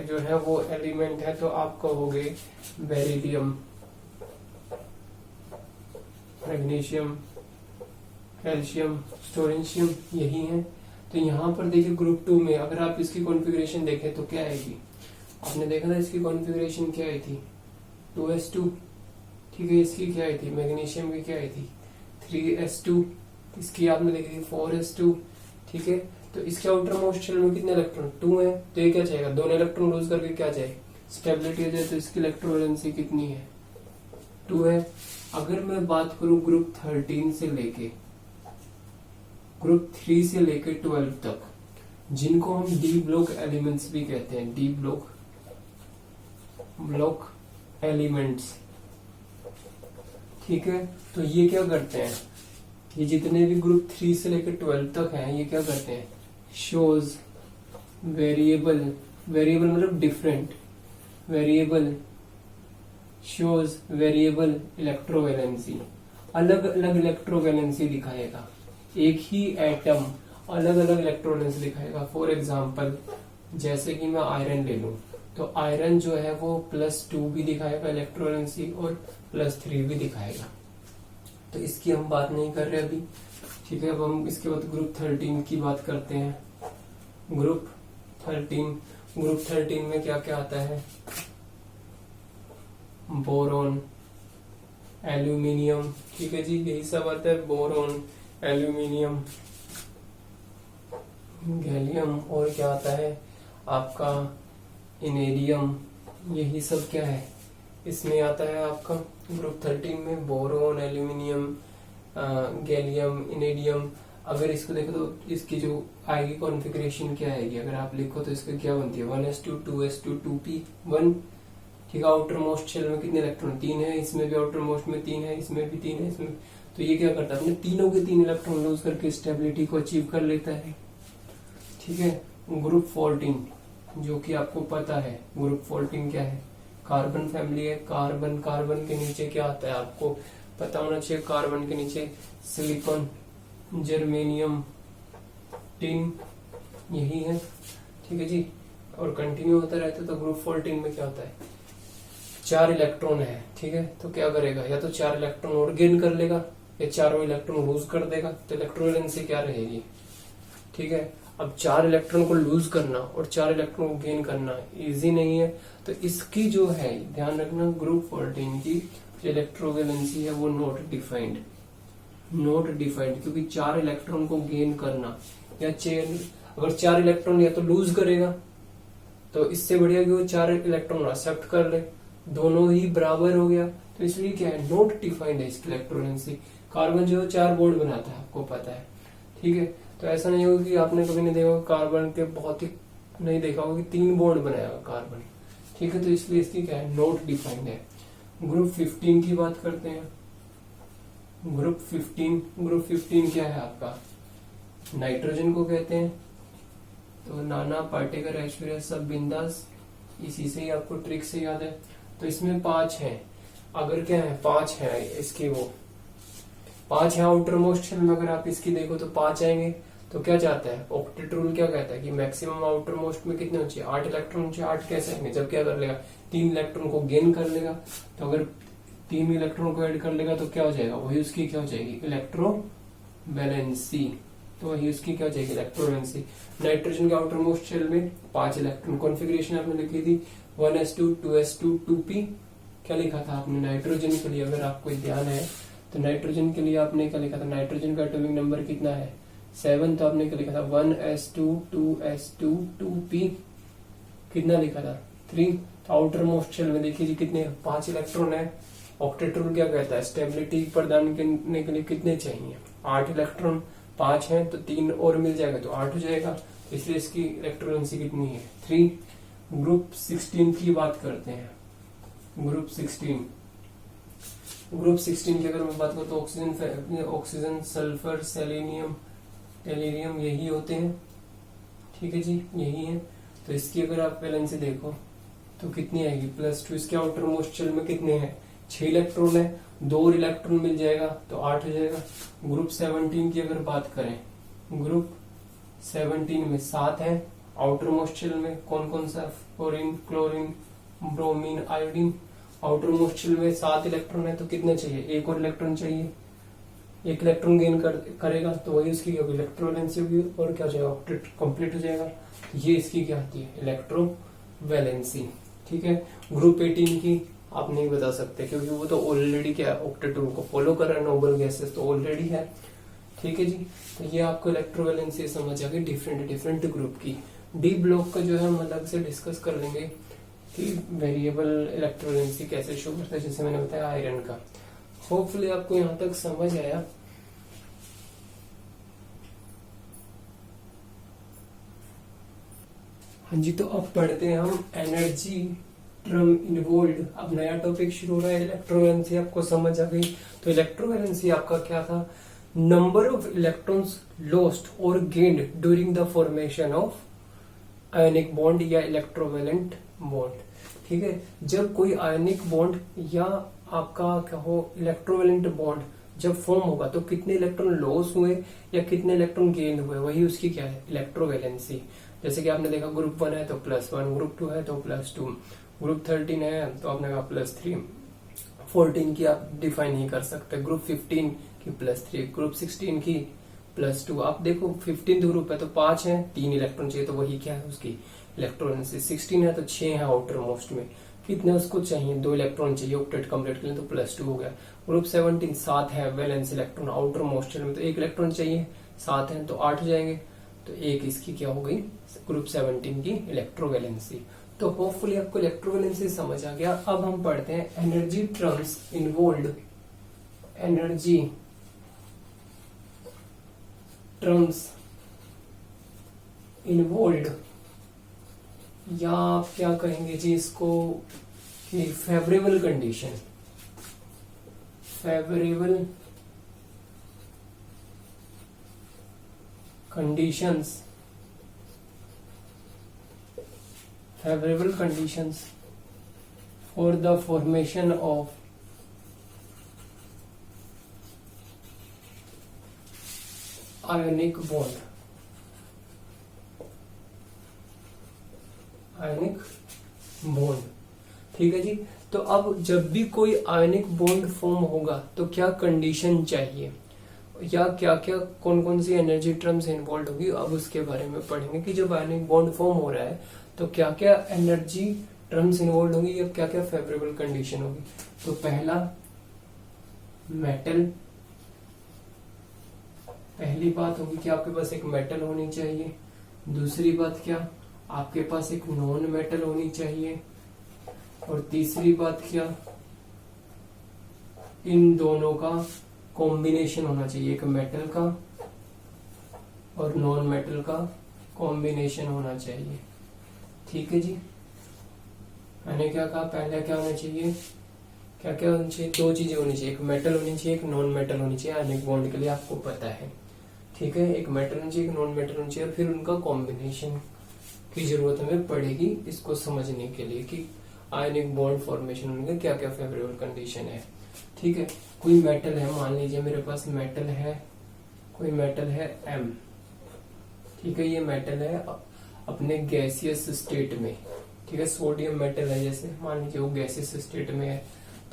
जो है वो एलिमेंट है, तो आप कहोगे बेरिलियम, मैग्नीशियम, कैल्शियम, स्टोरेंशियम यही है। तो यहाँ पर देखिए ग्रुप 2 में अगर आप इसकी कॉन्फ़िगरेशन देखें तो क्या आएगी, आपने देखा था इसकी कॉन्फ़िगरेशन क्या आई थी 2s2, ठीक है। इसकी क्या आई थी, मैग्नीशियम की क्या आई थी 3s2, इसकी आपने देखी थी 4s2, ठीक है। तो इसके आउटर मोस्ट शेल में कितने इलेक्ट्रॉन 2 है, तो ये क्या जाएगा, दोनों इलेक्ट्रॉन लूज करके क्या जाए स्टेबिलिटी हो जाए, तो इसकी इलेक्ट्रोवैलेंसी कितनी है 2 है। अगर मैं बात करूं ग्रुप 13 से लेके ग्रुप 3 से लेके 12 तक, जिनको हम डी ब्लॉक एलिमेंट्स भी कहते हैं, डी ब्लॉक एलिमेंट्स, ठीक है। तो ये क्या करते हैं, ये जितने भी ग्रुप 3 से लेकर 12 तक हैं, ये क्या करते हैं, शोज वेरिएबल, वेरिएबल मतलब different, variable shows variable electrovalency, अलग अलग इलेक्ट्रोवैलेंसी दिखाएगा। एक ही एटम अलग अलग इलेक्ट्रोवैलेंसी दिखाएगा। फॉर एग्जांपल जैसे कि मैं आयरन ले लूं, तो आयरन जो है वो +2 भी दिखाएगा इलेक्ट्रोवैलेंसी और +3 भी दिखाएगा। तो इसकी हम बात नहीं कर रहे अभी, ठीक है। अब हम इसके बाद ग्रुप 13 की बात करते हैं। ग्रुप 13 में क्या क्या आता है, बोरॉन, एल्यूमिनियम, ठीक है जी, यही सब आता है, बोरॉन, एल्यूमिनियम, गैलियम, और क्या आता है आपका इनेडियम, यही सब क्या है इसमें आता है आपका ग्रुप 13 में, बोरोन, एल्यूमिनियम, गैलियम, इनेडियम। अगर इसको देखो तो इसकी जो आएगी कॉन्फ़िगरेशन क्या आएगी, अगर आप लिखो तो इसका क्या बनती है 1s2 2s2 2p1, ठीक है। आउटर मोस्ट शेल में कितने इलेक्ट्रॉन 3 है, इसमें भी आउटर मोस्ट में 3 है, इसमें भी 3 है, इसमें। तो ये क्या करता है, अपने तीनों के 3 इलेक्ट्रॉन लूज करके स्टेबिलिटी को अचीव कर लेता है, ठीक है। ग्रुप 14 जो कि आपको पता है, ग्रुप 14 क्या है, कार्बन फैमिली है। कार्बन के नीचे क्या आता है आपको पता होना चाहिए, कार्बन के नीचे सिलिकॉन, जर्मेनियम, टिन, यही है, ठीक है जी। और कंटिन्यू होता रहता है। तो ग्रुप 14 में क्या होता है, 4 इलेक्ट्रॉन है, ठीक है। तो क्या करेगा, या तो 4 इलेक्ट्रॉन और गेन कर लेगा या चारों इलेक्ट्रॉन लूज कर देगा। तो इलेक्ट्रोवैलेंसी क्या रहेगी, ठीक है। अब 4 इलेक्ट्रॉन को लूज करना और 4 इलेक्ट्रॉन को गेन करना इजी नहीं है। तो इसकी जो है ध्यान रखना, ग्रुप 14 की जो इलेक्ट्रोवैलेंसी है वो नॉट डिफाइंड, क्योंकि 4 इलेक्ट्रॉन को गेन करना या चेन, अगर 4 इलेक्ट्रॉन या तो लूज करेगा तो इससे बढ़िया कि वो 4 इलेक्ट्रॉन एक्सेप्ट कर ले, दोनों ही बराबर हो गया। तो इसलिए क्या है, नॉट डिफाइंड है इसकी इलेक्ट्रोवैलेंसी। कार्बन जो है 4 बॉन्ड बनाता है, आपको पता है, ठीक है। तो ऐसा नहीं होगा कि आपने कभी नहीं देखा कार्बन के, बहुत ही नहीं देखा होगा कि 3 बॉन्ड बनाएगा कार्बन, ठीक है। तो इसलिए इसकी क्या है, नॉट डिफाइंड है। ग्रुप 15 की बात करते हैं। ग्रुप 15 क्या है आपका, नाइट्रोजन को कहते हैं। तो नाना पाटेकर, ऐश्वर्या, सब बिंदास, इसी से ही आपको ट्रिक से याद है। तो इसमें 5 है, अगर क्या है 5 है इसके, वो 5 है आउटर मोस्ट शेल में। अगर आप इसकी देखो तो 5 आएंगे। तो क्या चाहता है, ऑक्टेट रूल क्या कहता है कि मैक्सिमम आउटर मोस्ट में कितने होने चाहिए, 8 इलेक्ट्रॉन होने चाहिए। 8 कैसे आएंगे, जब क्या कर लेगा 3 इलेक्ट्रॉन को गेन कर लेगा। तो अगर 3 इलेक्ट्रॉन को ऐड कर लेगा तो क्या हो जाएगा, वही उसकी क्या हो जाएगी इलेक्ट्रोवैलेंसी। तो वही उसकी क्या हो जाएगी इलेक्ट्रोवैलेंसी। नाइट्रोजन के आउटर मोस्ट शेल में 5 इलेक्ट्रॉन, कॉन्फ़िगरेशन आपने लिखी थी 1s2 2s2 2p, क्या लिखा था आपने नाइट्रोजन के लिए, अगर आपको ध्यान है तो नाइट्रोजन के लिए आपने क्या लिखा था, नाइट्रोजन का एटॉमिक नंबर कितना है 7, तो आपने क्या लिखा था 1s2 2s2 2p, कितना लिखा था 3। तो आउटर मोस्ट शेल में देखिए जी कितने 5 इलेक्ट्रॉन है। ऑक्टेट रूल क्या कहता है, स्टेबिलिटी प्रदान करने के लिए कितने चाहिए 8 इलेक्ट्रॉन, 5 है तो 3 और मिल जाएगा तो 8 हो जाएगा। तो इसलिए इसकी इलेक्ट्रोवैलेंसी कितनी है 3। ग्रुप 16 की बात करते हैं। ग्रुप 16 की अगर मैं बात करूं तो ऑक्सीजन, सल्फर, सेलेनियम, टेलीरियम यही होते हैं, ठीक है जी, यही है। तो इसकी अगर आप वैलेंसी देखो तो कितनी आएगी +2। इसके आउटर मोस्ट शेल में कितने हैं 6 इलेक्ट्रॉन है, 2 और इलेक्ट्रॉन मिल जाएगा तो 8 हो जाएगा। ग्रुप 17 की अगर बात करें, ग्रुप 17 में 7 है आउटर मोस्ट शेल में। कौन कौन सा, fluorine, chlorine, bromine, iodine. Outer most shell में 7 इलेक्ट्रॉन है तो कितने चाहिए, 1 और इलेक्ट्रॉन चाहिए एक इलेक्ट्रॉन गेन करेगा तो वही उसकी क्या होगी, इलेक्ट्रोवैलेंसी होगी, और क्या हो जाएगा, ऑक्टेट कंप्लीट हो जाएगा। ये इसकी क्या आती है, इलेक्ट्रोवैलेंसी। ठीक है, ग्रुप 18 की आप नहीं बता सकते क्योंकि वो तो ऑलरेडी क्या है, ऑक्टेट रूल को फॉलो कर रहा है, नोबल गैसेस तो ऑलरेडी है। ठीक है जी, तो ये आपको इलेक्ट्रोवैलेंसी समझ आ गई डिफरेंट ग्रुप की। डी ब्लॉक का जो है हम अलग से डिस्कस कर लेंगे कि वेरिएबल इलेक्ट्रोवैलेंसी कैसे शो करता है, जैसे मैंने बताया आयरन का। होपफुली आपको यहाँ तक समझ आया। हाँ जी, तो अब पढ़ते हैं हम एनर्जी टर्म इन्वॉल्व। अब नया टॉपिक शुरू हो रहा है, इलेक्ट्रोवैलेंसी आपको समझ आ गई। तो इलेक्ट्रोवैलेंसी आपका क्या था, नंबर ऑफ इलेक्ट्रॉन्स लॉस्ट और gained during the formation of ionic bond या इलेक्ट्रोवैलेंट बॉन्ड। ठीक है, जब कोई आयनिक बॉन्ड या आपका क्या हो इलेक्ट्रोवैलेंट बॉन्ड जब फॉर्म होगा तो कितने इलेक्ट्रॉन लॉस हुए या कितने इलेक्ट्रॉन गेन हुए, वही उसकी क्या है, इलेक्ट्रोवैलेंसी। जैसे कि आपने देखा ग्रुप 1 है तो +1, ग्रुप 2 है तो +2, ग्रुप 13 है तो आपने कहा +3, 14 की आप डिफाइन नहीं कर सकते, ग्रुप 15 की +3, ग्रुप 16 की +2। आप देखो 15 ग्रुप है तो 5 है, 3 इलेक्ट्रॉन चाहिए तो वही क्या है उसकी इलेक्ट्रोवैलेंसी। 16 है तो 6 है आउटर मोस्ट में, कितने उसको चाहिए, 2 इलेक्ट्रॉन चाहिए ऑक्टेट कंप्लीट के लिए तो +2 हो गया। ग्रुप 17 7 है वैलेंस इलेक्ट्रॉन आउटर मोस्ट में, तो 1 इलेक्ट्रॉन चाहिए, 7 है तो 8 जाएंगे, तो एक इसकी क्या हो गई ग्रुप 17 की इलेक्ट्रोवैलेंसी। तो होपफुली आपको इलेक्ट्रोवैलेंसी समझ आ गया। अब हम पढ़ते हैं energy terms involve. Energy terms involve, या आप क्या कहेंगे जी इसको कि favourable condition, favourable conditions, favorable conditions for the formation of ionic bond, ionic bond. ठीक है जी, तो अब जब भी कोई आयनिक बॉन्ड फॉर्म होगा तो क्या कंडीशन चाहिए या क्या क्या कौन कौन सी एनर्जी टर्म्स इन्वॉल्व होगी, अब उसके बारे में पढ़ेंगे कि जब आयनिक बॉन्ड फॉर्म हो रहा है तो क्या क्या एनर्जी टर्म्स इन्वॉल्व होंगी या क्या क्या फेवरेबल कंडीशन होगी। तो पहला मेटल, पहली बात होगी कि आपके पास एक मेटल होनी चाहिए। दूसरी बात क्या, आपके पास एक नॉन मेटल होनी चाहिए। और तीसरी बात क्या, इन दोनों का कॉम्बिनेशन होना चाहिए, एक मेटल का और नॉन मेटल का कॉम्बिनेशन होना चाहिए। ठीक है जी, मैंने क्या कहा, पहले क्या होना चाहिए, क्या क्या होना चाहिए, 2 चीजें होनी चाहिए, एक मेटल होनी चाहिए, एक नॉन मेटल होनी चाहिए आयनिक बॉन्ड के लिए, आपको पता है। ठीक है, एक मेटल होनी चाहिए, एक नॉन मेटल होनी चाहिए, और फिर उनका कॉम्बिनेशन की जरूरत हमें पड़ेगी इसको समझने के लिए कि आयनिक बॉन्ड फॉर्मेशन होने का क्या क्या फेवरेबल कंडीशन है। ठीक है, कोई मेटल है, मान लीजिए मेरे पास मेटल है, कोई मेटल है M। ठीक है, ये मेटल है अपने गैसियस स्टेट में। ठीक है, सोडियम मेटल है, जैसे मान लीजिए वो गैसियस स्टेट में है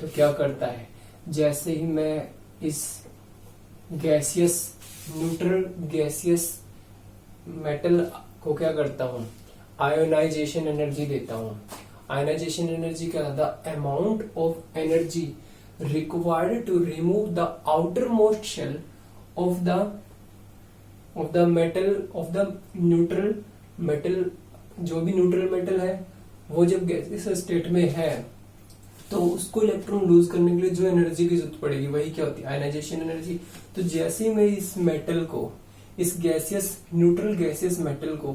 तो क्या करता है, जैसे ही मैं इस गैसियस न्यूट्रल गैसियस मेटल को क्या करता हूँ, आयोनाइजेशन एनर्जी देता हूँ। आयोनाइजेशन एनर्जी क्या, the amount of energy required to remove the outer most shell of the metal of the neutral metal, जो भी न्यूट्रल मेटल है वो जब गैसियस स्टेट में है तो उसको इलेक्ट्रॉन लूज करने के लिए जो एनर्जी की जरूरत पड़ेगी वही क्या होती है, आयोनाइजेशन एनर्जी। तो जैसे ही मैं इस मेटल को, इस गैसियस न्यूट्रल गैसियस मेटल को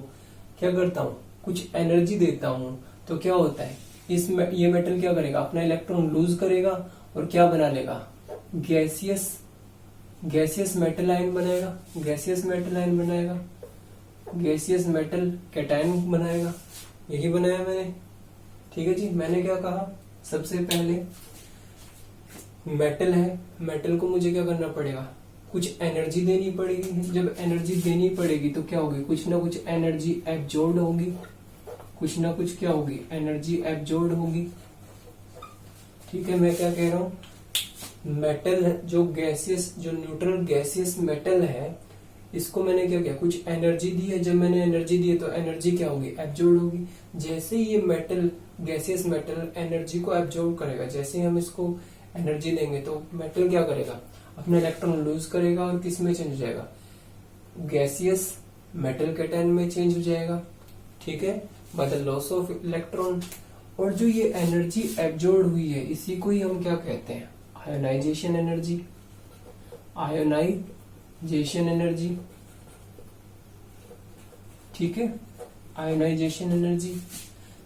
क्या करता हूँ, कुछ एनर्जी देता हूँ, तो क्या होता है, ये मेटल क्या करेगा, अपना इलेक्ट्रॉन लूज करेगा और क्या बना लेगा, गैसियस मेटल आयन बनाएगा, गैसियस मेटल आयन बनाएगा, गैसियस मेटल कैटायन बनाएगा। यही बनाया मैंने। ठीक है जी, मैंने क्या कहा, सबसे पहले मेटल है, मेटल को मुझे क्या करना पड़ेगा, कुछ एनर्जी देनी पड़ेगी। जब एनर्जी देनी पड़ेगी तो क्या होगी, कुछ ना कुछ एनर्जी एब्जॉर्ब होगी, कुछ ना कुछ क्या होगी, एनर्जी एब्जॉर्ब होगी। ठीक है, मैं क्या कह रहा हूं, मेटल जो गैसियस, जो न्यूट्रल गैसियस मेटल है, इसको मैंने क्या किया, कुछ एनर्जी दी है। जब मैंने एनर्जी दी है तो एनर्जी क्या होगी, एब्जॉर्ब होगी। जैसे ही ये मेटल, गैसियस मेटल एनर्जी को एब्जॉर्ब करेगा, जैसे ही हम इसको एनर्जी देंगे तो मेटल क्या करेगा, अपना इलेक्ट्रॉन लूज करेगा और किस में चेंज हो जाएगा, गैसियस मेटल कैटायन में चेंज हो जाएगा। ठीक है, by the loss of electron. और जो ये एनर्जी एब्जॉर्ब हुई है, इसी को ही हम क्या कहते हैं, आयोनाइजेशन एनर्जी। आयोनाइजेशन एनर्जी, ठीक है, आयोनाइजेशन एनर्जी।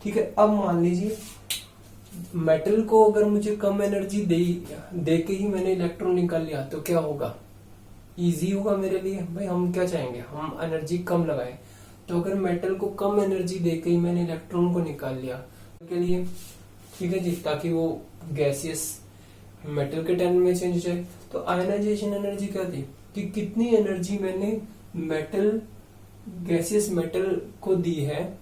ठीक है, अब मान लीजिए मेटल को अगर मुझे कम एनर्जी दे के ही मैंने इलेक्ट्रॉन निकाल लिया तो क्या होगा, इजी होगा मेरे लिए। भाई हम क्या चाहेंगे, हम एनर्जी कम लगाए। तो अगर मेटल को कम एनर्जी दे के ही मैंने इलेक्ट्रॉन को निकाल लिया के लिए, ठीक है जी, ताकि वो गैसियस मेटल के टर्न में चेंज हो जाए। तो आयनाइजेशन एनर्जी क्या थी कि कितनी एनर्जी मैंने मेटल, गैसियस मेटल को दी है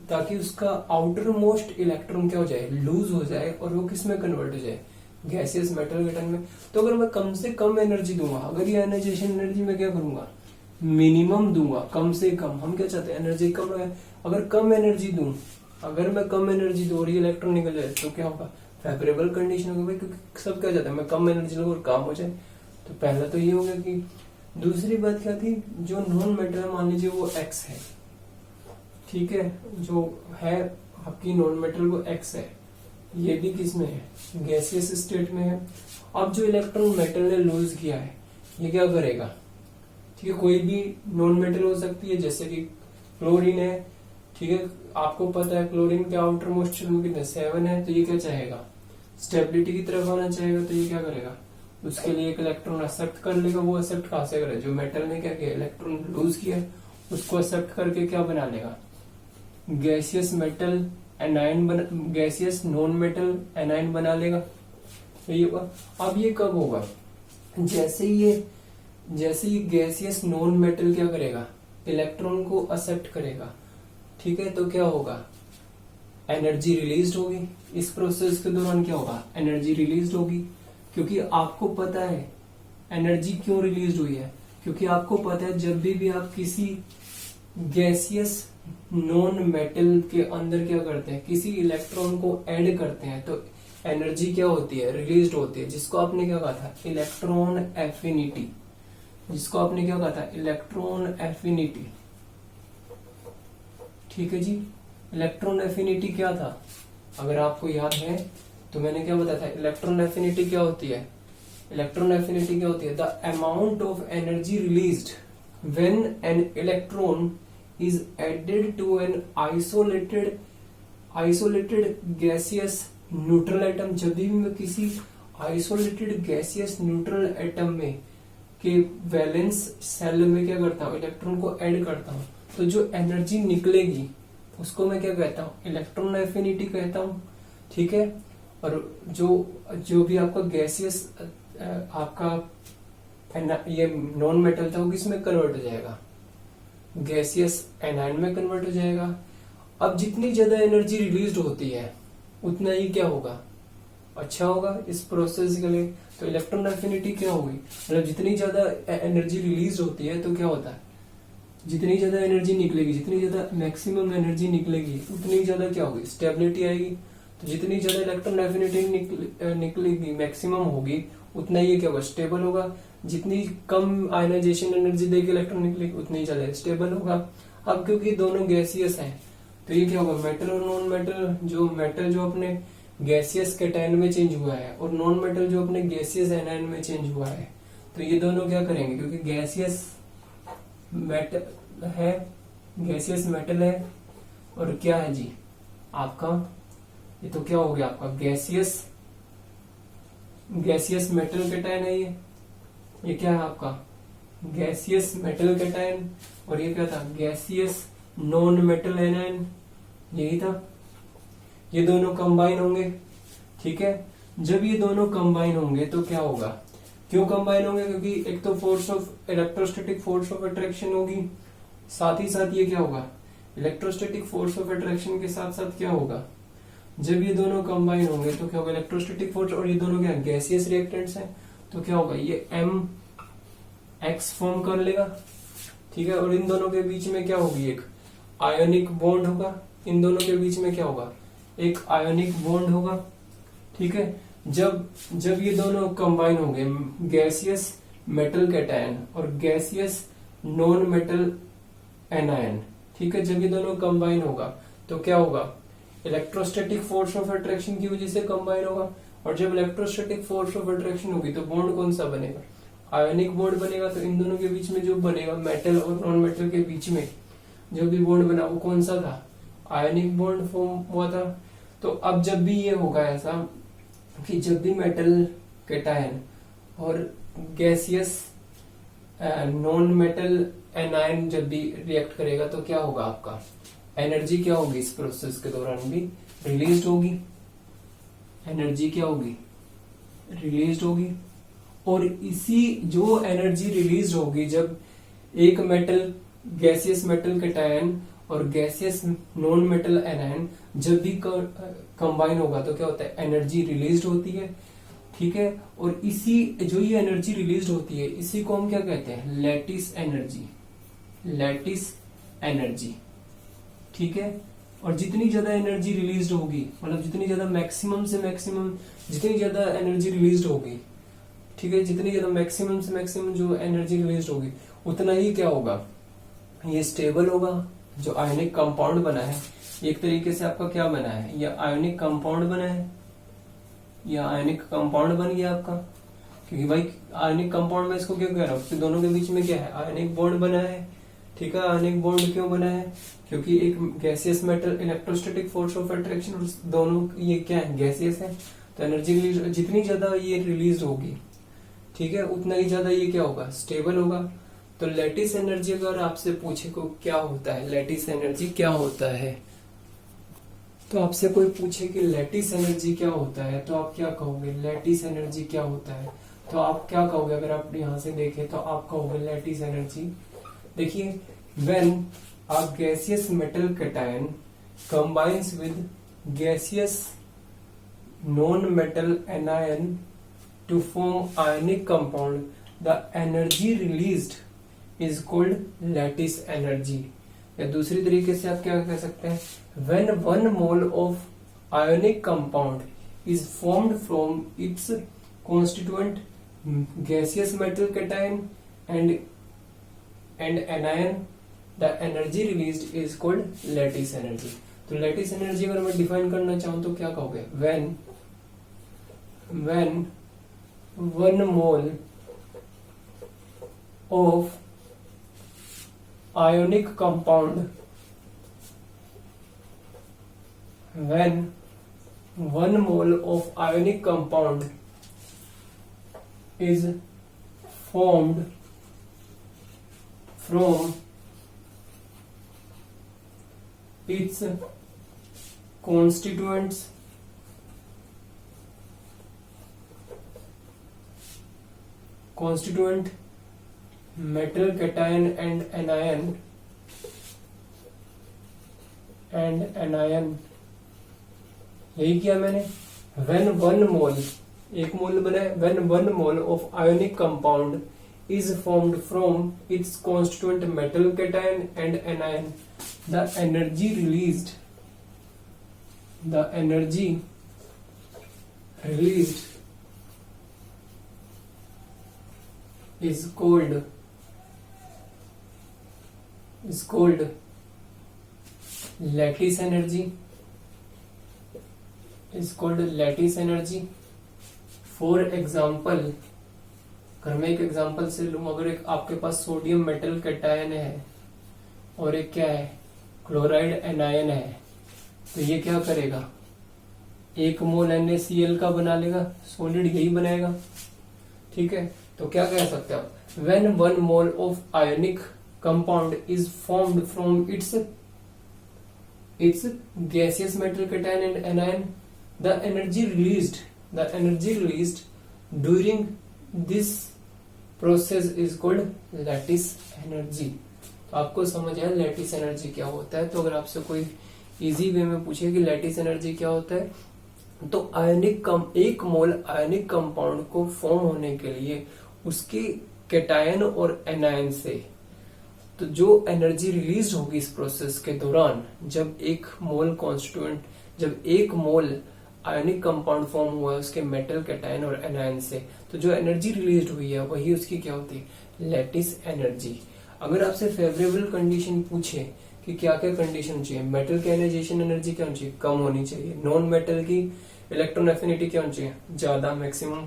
ताकि उसका आउटर मोस्ट इलेक्ट्रॉन क्या हो जाए, लूज हो जाए और वो किस में कन्वर्ट हो जाए, गैसियस मेटल के टर्न में। तो अगर मैं कम से कम एनर्जी दूंगा, अगर ये आयनाइजेशन एनर्जी में क्या करूंगा, मिनिमम दूंगा, कम से कम। हम क्या चाहते हैं, एनर्जी कम है। अगर कम एनर्जी दूं, अगर मैं कम एनर्जी दूं और ये इलेक्ट्रॉन निकल जाए तो क्या होगा, फेवरेबल कंडीशन होगी भाई, क्योंकि सब क्या चाहते हैं, मैं कम एनर्जी लूं और काम हो जाए। तो पहला तो ये हो गया कि दूसरी बात क्या थी, जो नॉन मेटल है मान लीजिए वो एक्स है, ठीक है, जो है आपकी नॉन मेटल वो एक्स है, ये भी किस में है, गैसियस स्टेट में है। अब जो इलेक्ट्रॉन मेटल ने लूज किया है ये क्या करेगा, ठीक है, कोई भी नॉन मेटल हो सकती है, जैसे कि क्लोरीन है, ठीक है, आपको पता है क्लोरीन के आउटर मोस्ट शेल कितने 7 है, तो ये क्या चाहेगा, स्टेबिलिटी की तरफ आना चाहेगा। तो ये क्या करेगा, उसके लिए एक इलेक्ट्रॉन एक्सेप्ट कर लेगा। वो एक्सेप्ट कहां से करेगा, जो मेटल ने क्या किया, इलेक्ट्रॉन लूज किया, उसको एक्सेप्ट करके क्या बना लेगा, गैसियस मेटल एनायन बना, गैसियस नॉन मेटल एनायन बना लेगा। तो ये अब ये कब होगा, जैसे ये गैसियस नॉन मेटल क्या करेगा, इलेक्ट्रॉन को एक्सेप्ट करेगा, ठीक है, तो क्या होगा, एनर्जी रिलीज होगी। इस प्रोसेस के दौरान क्या होगा, एनर्जी रिलीज होगी, क्योंकि आपको पता है एनर्जी क्यों रिलीज हुई है, क्योंकि आपको पता है जब भी आप किसी गैसियस नॉन मेटल के अंदर क्या करते हैं, किसी इलेक्ट्रॉन को ऐड करते हैं तो एनर्जी क्या होती है, रिलीज होती है, जिसको आपने क्या कहा था, इलेक्ट्रॉन एफिनिटी, जिसको आपने क्या कहा था, इलेक्ट्रॉन एफिनिटी। ठीक है जी, इलेक्ट्रॉन एफिनिटी क्या था, अगर आपको याद है तो मैंने क्या बताया था, इलेक्ट्रॉन एफिनिटी क्या होती है, इलेक्ट्रॉन एफिनिटी क्या होती है, the amount of energy released when an electron is added to an isolated gaseous neutral atom. जब भी मैं किसी आइसोलेटेड गैसियस न्यूट्रल एटम में के वैलेंस सेल में क्या करता हूँ, इलेक्ट्रॉन को ऐड करता हूँ, तो जो एनर्जी निकलेगी उसको मैं क्या कहता हूँ, इलेक्ट्रॉन एफिनिटी कहता हूँ। ठीक है, और जो भी आपका गैसियस आपका ये नॉन मेटल था वो किसमें कन्वर्ट हो जाएगा, गैसियस एनायन में कन्वर्ट हो जाएगा। अब जितनी ज्यादा एनर्जी रिलीज होती है उतना ही क्या होगा, अच्छा होगा इस प्रोसेस के लिए। तो इलेक्ट्रॉन एफिनिटी क्या होगी, मतलब जितनी ज्यादा एनर्जी रिलीज होती है तो क्या होता है, जितनी ज्यादा एनर्जी निकलेगी, जितनी ज्यादा मैक्सिमम एनर्जी निकलेगी उतनी ज्यादा क्या होगी, स्टेबिलिटी आएगी। तो जितनी ज्यादा इलेक्ट्रॉन एफिनिटी निकलेगी, मैक्सिमम होगी, उतना ये क्या होगा, स्टेबल होगा। जितनी कम आयनाइजेशन एनर्जी देके इलेक्ट्रॉन निकलेगी उतनी ज्यादा स्टेबल होगा। अब क्योंकि दोनों गैसियस हैं तो ये क्या होगा, मेटल और नॉन मेटल, जो मेटल जो अपने गैसियस कैटायन में चेंज हुआ है और नॉन मेटल जो अपने गैसियस एनायन में चेंज हुआ है, तो ये दोनों क्या करेंगे, क्योंकि गैसियस मेटल है, गैसियस मेटल है, और क्या है जी आपका, ये तो क्या हो गया आपका गैसियस मेटल कैटायन है। ये क्या है आपका, गैसियस मेटल कैटायन, और ये क्या था, गैसियस नॉन मेटल एनायन, यही था। ये दोनों कंबाइन होंगे, ठीक है। जब ये दोनों कंबाइन होंगे तो क्या होगा, क्यों कंबाइन होंगे, क्योंकि एक तो force of electrostatic force of attraction होगी, साथ ही साथ ये क्या होगा, इलेक्ट्रोस्टैटिक फोर्स ऑफ अट्रैक्शन के साथ साथ क्या होगा, जब ये दोनों कंबाइन होंगे तो क्या होगा, इलेक्ट्रोस्टैटिक फोर्स, और ये दोनों क्या गैसियस रिएक्टेंट्स हैं, तो क्या होगा, ये MX फॉर्म कर लेगा, ठीक है। और इन दोनों के बीच में क्या होगी, एक आयोनिक बॉन्ड होगा, इन दोनों के बीच में क्या होगा, एक आयोनिक बॉन्ड होगा, ठीक है। जब ये दोनों कंबाइन होंगे, गैसियस मेटल कैटायन और गैसियस नॉन मेटल एनायन, ठीक है, जब ये दोनों कंबाइन होगा तो क्या होगा, इलेक्ट्रोस्टैटिक फोर्स ऑफ अट्रैक्शन की वजह से कंबाइन होगा, और जब इलेक्ट्रोस्टैटिक फोर्स ऑफ अट्रैक्शन होगी तो बॉन्ड कौन सा बनेगा, आयोनिक बॉन्ड बनेगा। तो इन दोनों के बीच में जो बनेगा, मेटल और नॉन मेटल के बीच में जो भी बॉन्ड बना वो कौन सा था, आयोनिक बॉन्ड फॉर्म हुआ था। तो अब जब भी ये होगा ऐसा कि जब भी मेटल कैटायन और गैसियस नॉन मेटल एनायन जब भी रिएक्ट करेगा तो क्या होगा, आपका एनर्जी क्या होगी, इस प्रोसेस के दौरान भी रिलीज होगी, एनर्जी क्या होगी, रिलीज होगी। और इसी जो एनर्जी रिलीज होगी जब एक मेटल, गैसियस मेटल कैटायन और गैसियस नॉन मेटल एनायन जब भी कंबाइन होगा तो क्या होता है, एनर्जी रिलीज होती है, ठीक है। और इसी जो ये एनर्जी रिलीज होती है इसी को हम क्या कहते हैं, लैटिस एनर्जी, लैटिस एनर्जी, ठीक है। और जितनी ज्यादा एनर्जी रिलीज होगी, मतलब जितनी ज्यादा मैक्सिमम से मैक्सिमम जितनी ज्यादा एनर्जी रिलीज होगी, ठीक है, जितनी ज्यादा मैक्सिमम से मैक्सिमम जो एनर्जी रिलीज होगी उतना ही क्या होगा, ये स्टेबल होगा। जो आयोनिक कंपाउंड बना है एक तरीके से आपका क्या बना है, ये आयोनिक कंपाउंड बना है, ये आयोनिक कंपाउंड बन गया आपका, क्योंकि भाई आयोनिक कंपाउंड में इसको क्यों कह रहा हूँ, दोनों के बीच में क्या है, आयोनिक बॉन्ड बना है, ठीक है। आयोनिक बॉन्ड क्यों बना है, क्योंकि एक gaseous metal, electrostatic force of attraction, और दोनों ये क्या है, गैसियस है, तो एनर्जी रिलीज जितनी ज्यादा ये रिलीज होगी, ठीक है, उतना ही ज्यादा ये क्या होगा, स्टेबल होगा। तो लैटिस एनर्जी अगर आपसे पूछे को क्या होता है, लैटिस एनर्जी क्या होता है, तो आपसे कोई पूछे कि लैटिस एनर्जी क्या होता है तो आप क्या कहोगे, लैटिस एनर्जी क्या होता है, तो आप क्या कहोगे, अगर आप यहां से देखें तो आप कहोगे लैटिस एनर्जी, देखिए, when a gaseous metal cation combines with gaseous non metal anion to form ionic compound, the energy released is called lattice energy। या दूसरी तरीके से आप क्या कह सकते हैं, when one mole of ionic compound is formed from its constituent gaseous metal cation and anion, the energy released is called lattice energy। तो lattice energy अगर मैं डिफाइन करना चाहूँ तो क्या कहोगे, when 1 mole of ionic compound, when 1 mole of ionic compound is formed from its constituents metal cation and anion यही किया मैंने। when 1 mole, एक मोल बना है, when 1 mole of ionic compound is formed from its constituent metal cation and anion, the energy released is called lattice energy, is called lattice energy। For example, अगर मैं एक एग्जाम्पल से लूं, अगर एक आपके पास सोडियम मेटल कैटायन है और एक क्या है, क्लोराइड एनायन है, तो ये क्या करेगा, 1 मोल NaCl का बना लेगा, सॉलिड यही बनाएगा, ठीक है। तो क्या कह सकते हैं आप, when 1 mole of ionic compound is formed from its gaseous metal cation and anion, the energy released during this process is called lattice energy। तो आपको समझ आया लैटिस एनर्जी क्या होता है। तो अगर आपसे कोई इजी वे में पूछे कि लैटिस एनर्जी क्या होता है, तो एक मोल आयनिक कंपाउंड को फॉर्म होने के लिए उसके कैटायन और एनायन से, तो जो एनर्जी रिलीज होगी इस प्रोसेस के दौरान, जब एक मोल आयनिक कंपाउंड फॉर्म हुआ है उसके मेटल, कैटायन और एनायन से, तो जो एनर्जी रिलीज हुई है वही उसकी क्या होती है, लैटिस एनर्जी। अगर आपसे फेवरेबल कंडीशन पूछे कि क्या क्या कंडीशन चाहिए, मेटल की आयनाइजेशन एनर्जी क्या होनी चाहिए, कम होनी चाहिए, नॉन मेटल की इलेक्ट्रॉन एफिनिटी क्या होनी चाहिए, ज्यादा मैक्सिमम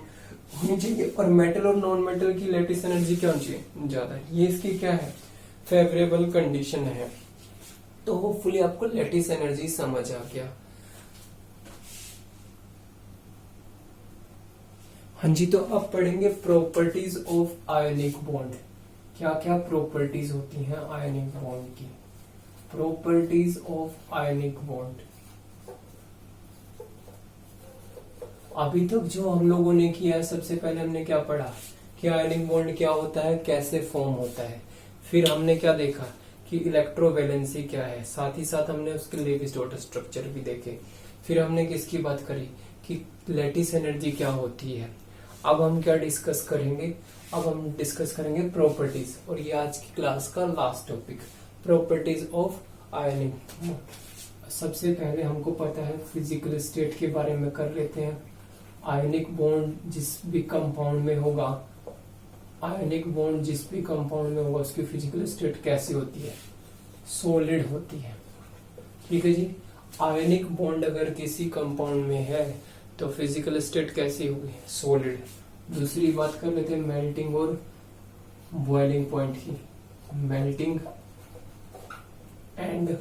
होनी चाहिए, और मेटल और नॉन मेटल की लैटिस एनर्जी क्या होनी चाहिए, ज्यादा। ये इसकी क्या है, फेवरेबल कंडीशन है। तो होपफुली आपको लैटिस एनर्जी समझ आ गया। हाँ जी, तो अब पढ़ेंगे प्रॉपर्टीज ऑफ आयनिक बॉन्ड। क्या क्या प्रॉपर्टीज होती हैं आयनिक बॉन्ड की। Properties of ionic bond. अभी तक जो हम लोगों ने किया है, सबसे पहले हमने क्या पढ़ा कि आयनिक बॉन्ड क्या होता है, कैसे फॉर्म होता है। फिर हमने क्या देखा कि इलेक्ट्रोवैलेंसी क्या है, साथ ही साथ हमने उसके लेविस डॉट स्ट्रक्चर भी देखे। फिर हमने किसकी बात करी कि लैटिस एनर्जी क्या होती है। अब हम क्या डिस्कस करेंगे, अब हम डिस्कस करेंगे प्रॉपर्टीज, और ये आज की क्लास का last topic, properties of ionic. सबसे पहले हमको पता है फिजिकल स्टेट के बारे में कर लेते हैं। आयनिक बॉन्ड जिस भी कंपाउंड में होगा, आयनिक बॉन्ड जिस भी कंपाउंड में होगा उसकी फिजिकल स्टेट कैसी होती है, सॉलिड होती है। ठीक है जी। आयनिक बॉन्ड अगर किसी कंपाउंड में है तो फिजिकल स्टेट कैसी होगी, सॉलिड। दूसरी बात कर लेते हैं मेल्टिंग और बॉइलिंग पॉइंट की। Melting and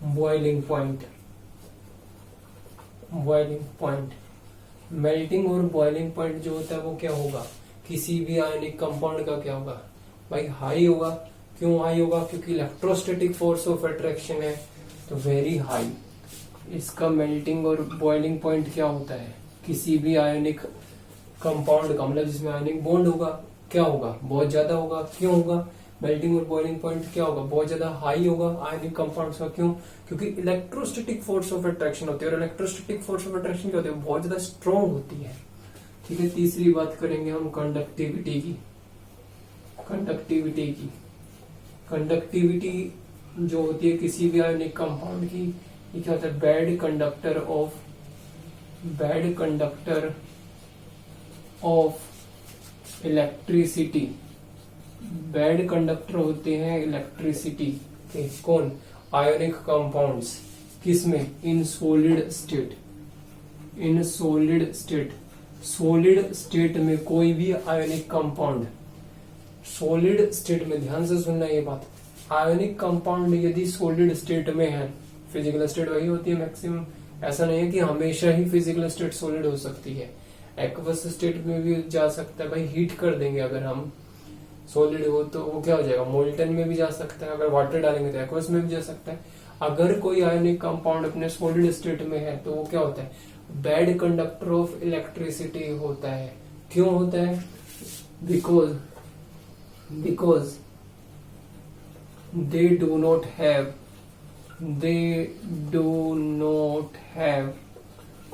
boiling point. Boiling point, melting और बॉइलिंग पॉइंट जो होता है वो क्या होगा, किसी भी आयनिक कंपाउंड का क्या होगा भाई, हाई होगा। क्यों हाई होगा, क्योंकि इलेक्ट्रोस्टैटिक फोर्स ऑफ अट्रैक्शन है तो वेरी हाई। इसका मेल्टिंग और बॉइलिंग पॉइंट क्या होता है, किसी भी आयनिक कंपाउंड का, मतलब जिसमें आयनिक बॉन्ड होगा क्या होगा, बहुत ज्यादा होगा। क्यों होगा, मेल्टिंग और बॉइलिंग पॉइंट क्या होगा, बहुत ज्यादा हाई होगा आयनिक कंपाउंड्स का। क्यों, क्योंकि इलेक्ट्रोस्टैटिक फोर्स ऑफ अट्रैक्शन होती है, और इलेक्ट्रोस्टैटिक फोर्स ऑफ अट्रैक्शन क्या होती है, बहुत ज्यादा स्ट्रॉन्ग होती है। ठीक है। तीसरी बात करेंगे हम कंडक्टिविटी की। कंडक्टिविटी जो होती है किसी भी आयनिक कंपाउंड की, ये क्या होता है, bad conductor of electricity. Bad conductor होते हैं इलेक्ट्रिसिटी के, कौन, आयोनिक कंपाउंड्स। किसमें, in solid state. In solid state, solid state में कोई भी आयोनिक कंपाउंड, सॉलिड स्टेट में, ध्यान से सुनना ये बात, आयोनिक कंपाउंड यदि सॉलिड स्टेट में है, फिजिकल स्टेट वही होती है मैक्सिमम, ऐसा नहीं है कि हमेशा ही फिजिकल स्टेट सॉलिड हो सकती है, एक्वस स्टेट में भी जा सकता है। भाई हीट कर देंगे अगर हम, सॉलिड हो तो वो क्या हो जाएगा, मोल्टन में भी जा सकता है, अगर वाटर डालेंगे तो एक्वस में भी जा सकता है। अगर कोई आयनिक कंपाउंड अपने सॉलिड स्टेट में है तो वो क्या होता है, बैड कंडक्टर ऑफ इलेक्ट्रिसिटी होता है। क्यों होता है, because they do not have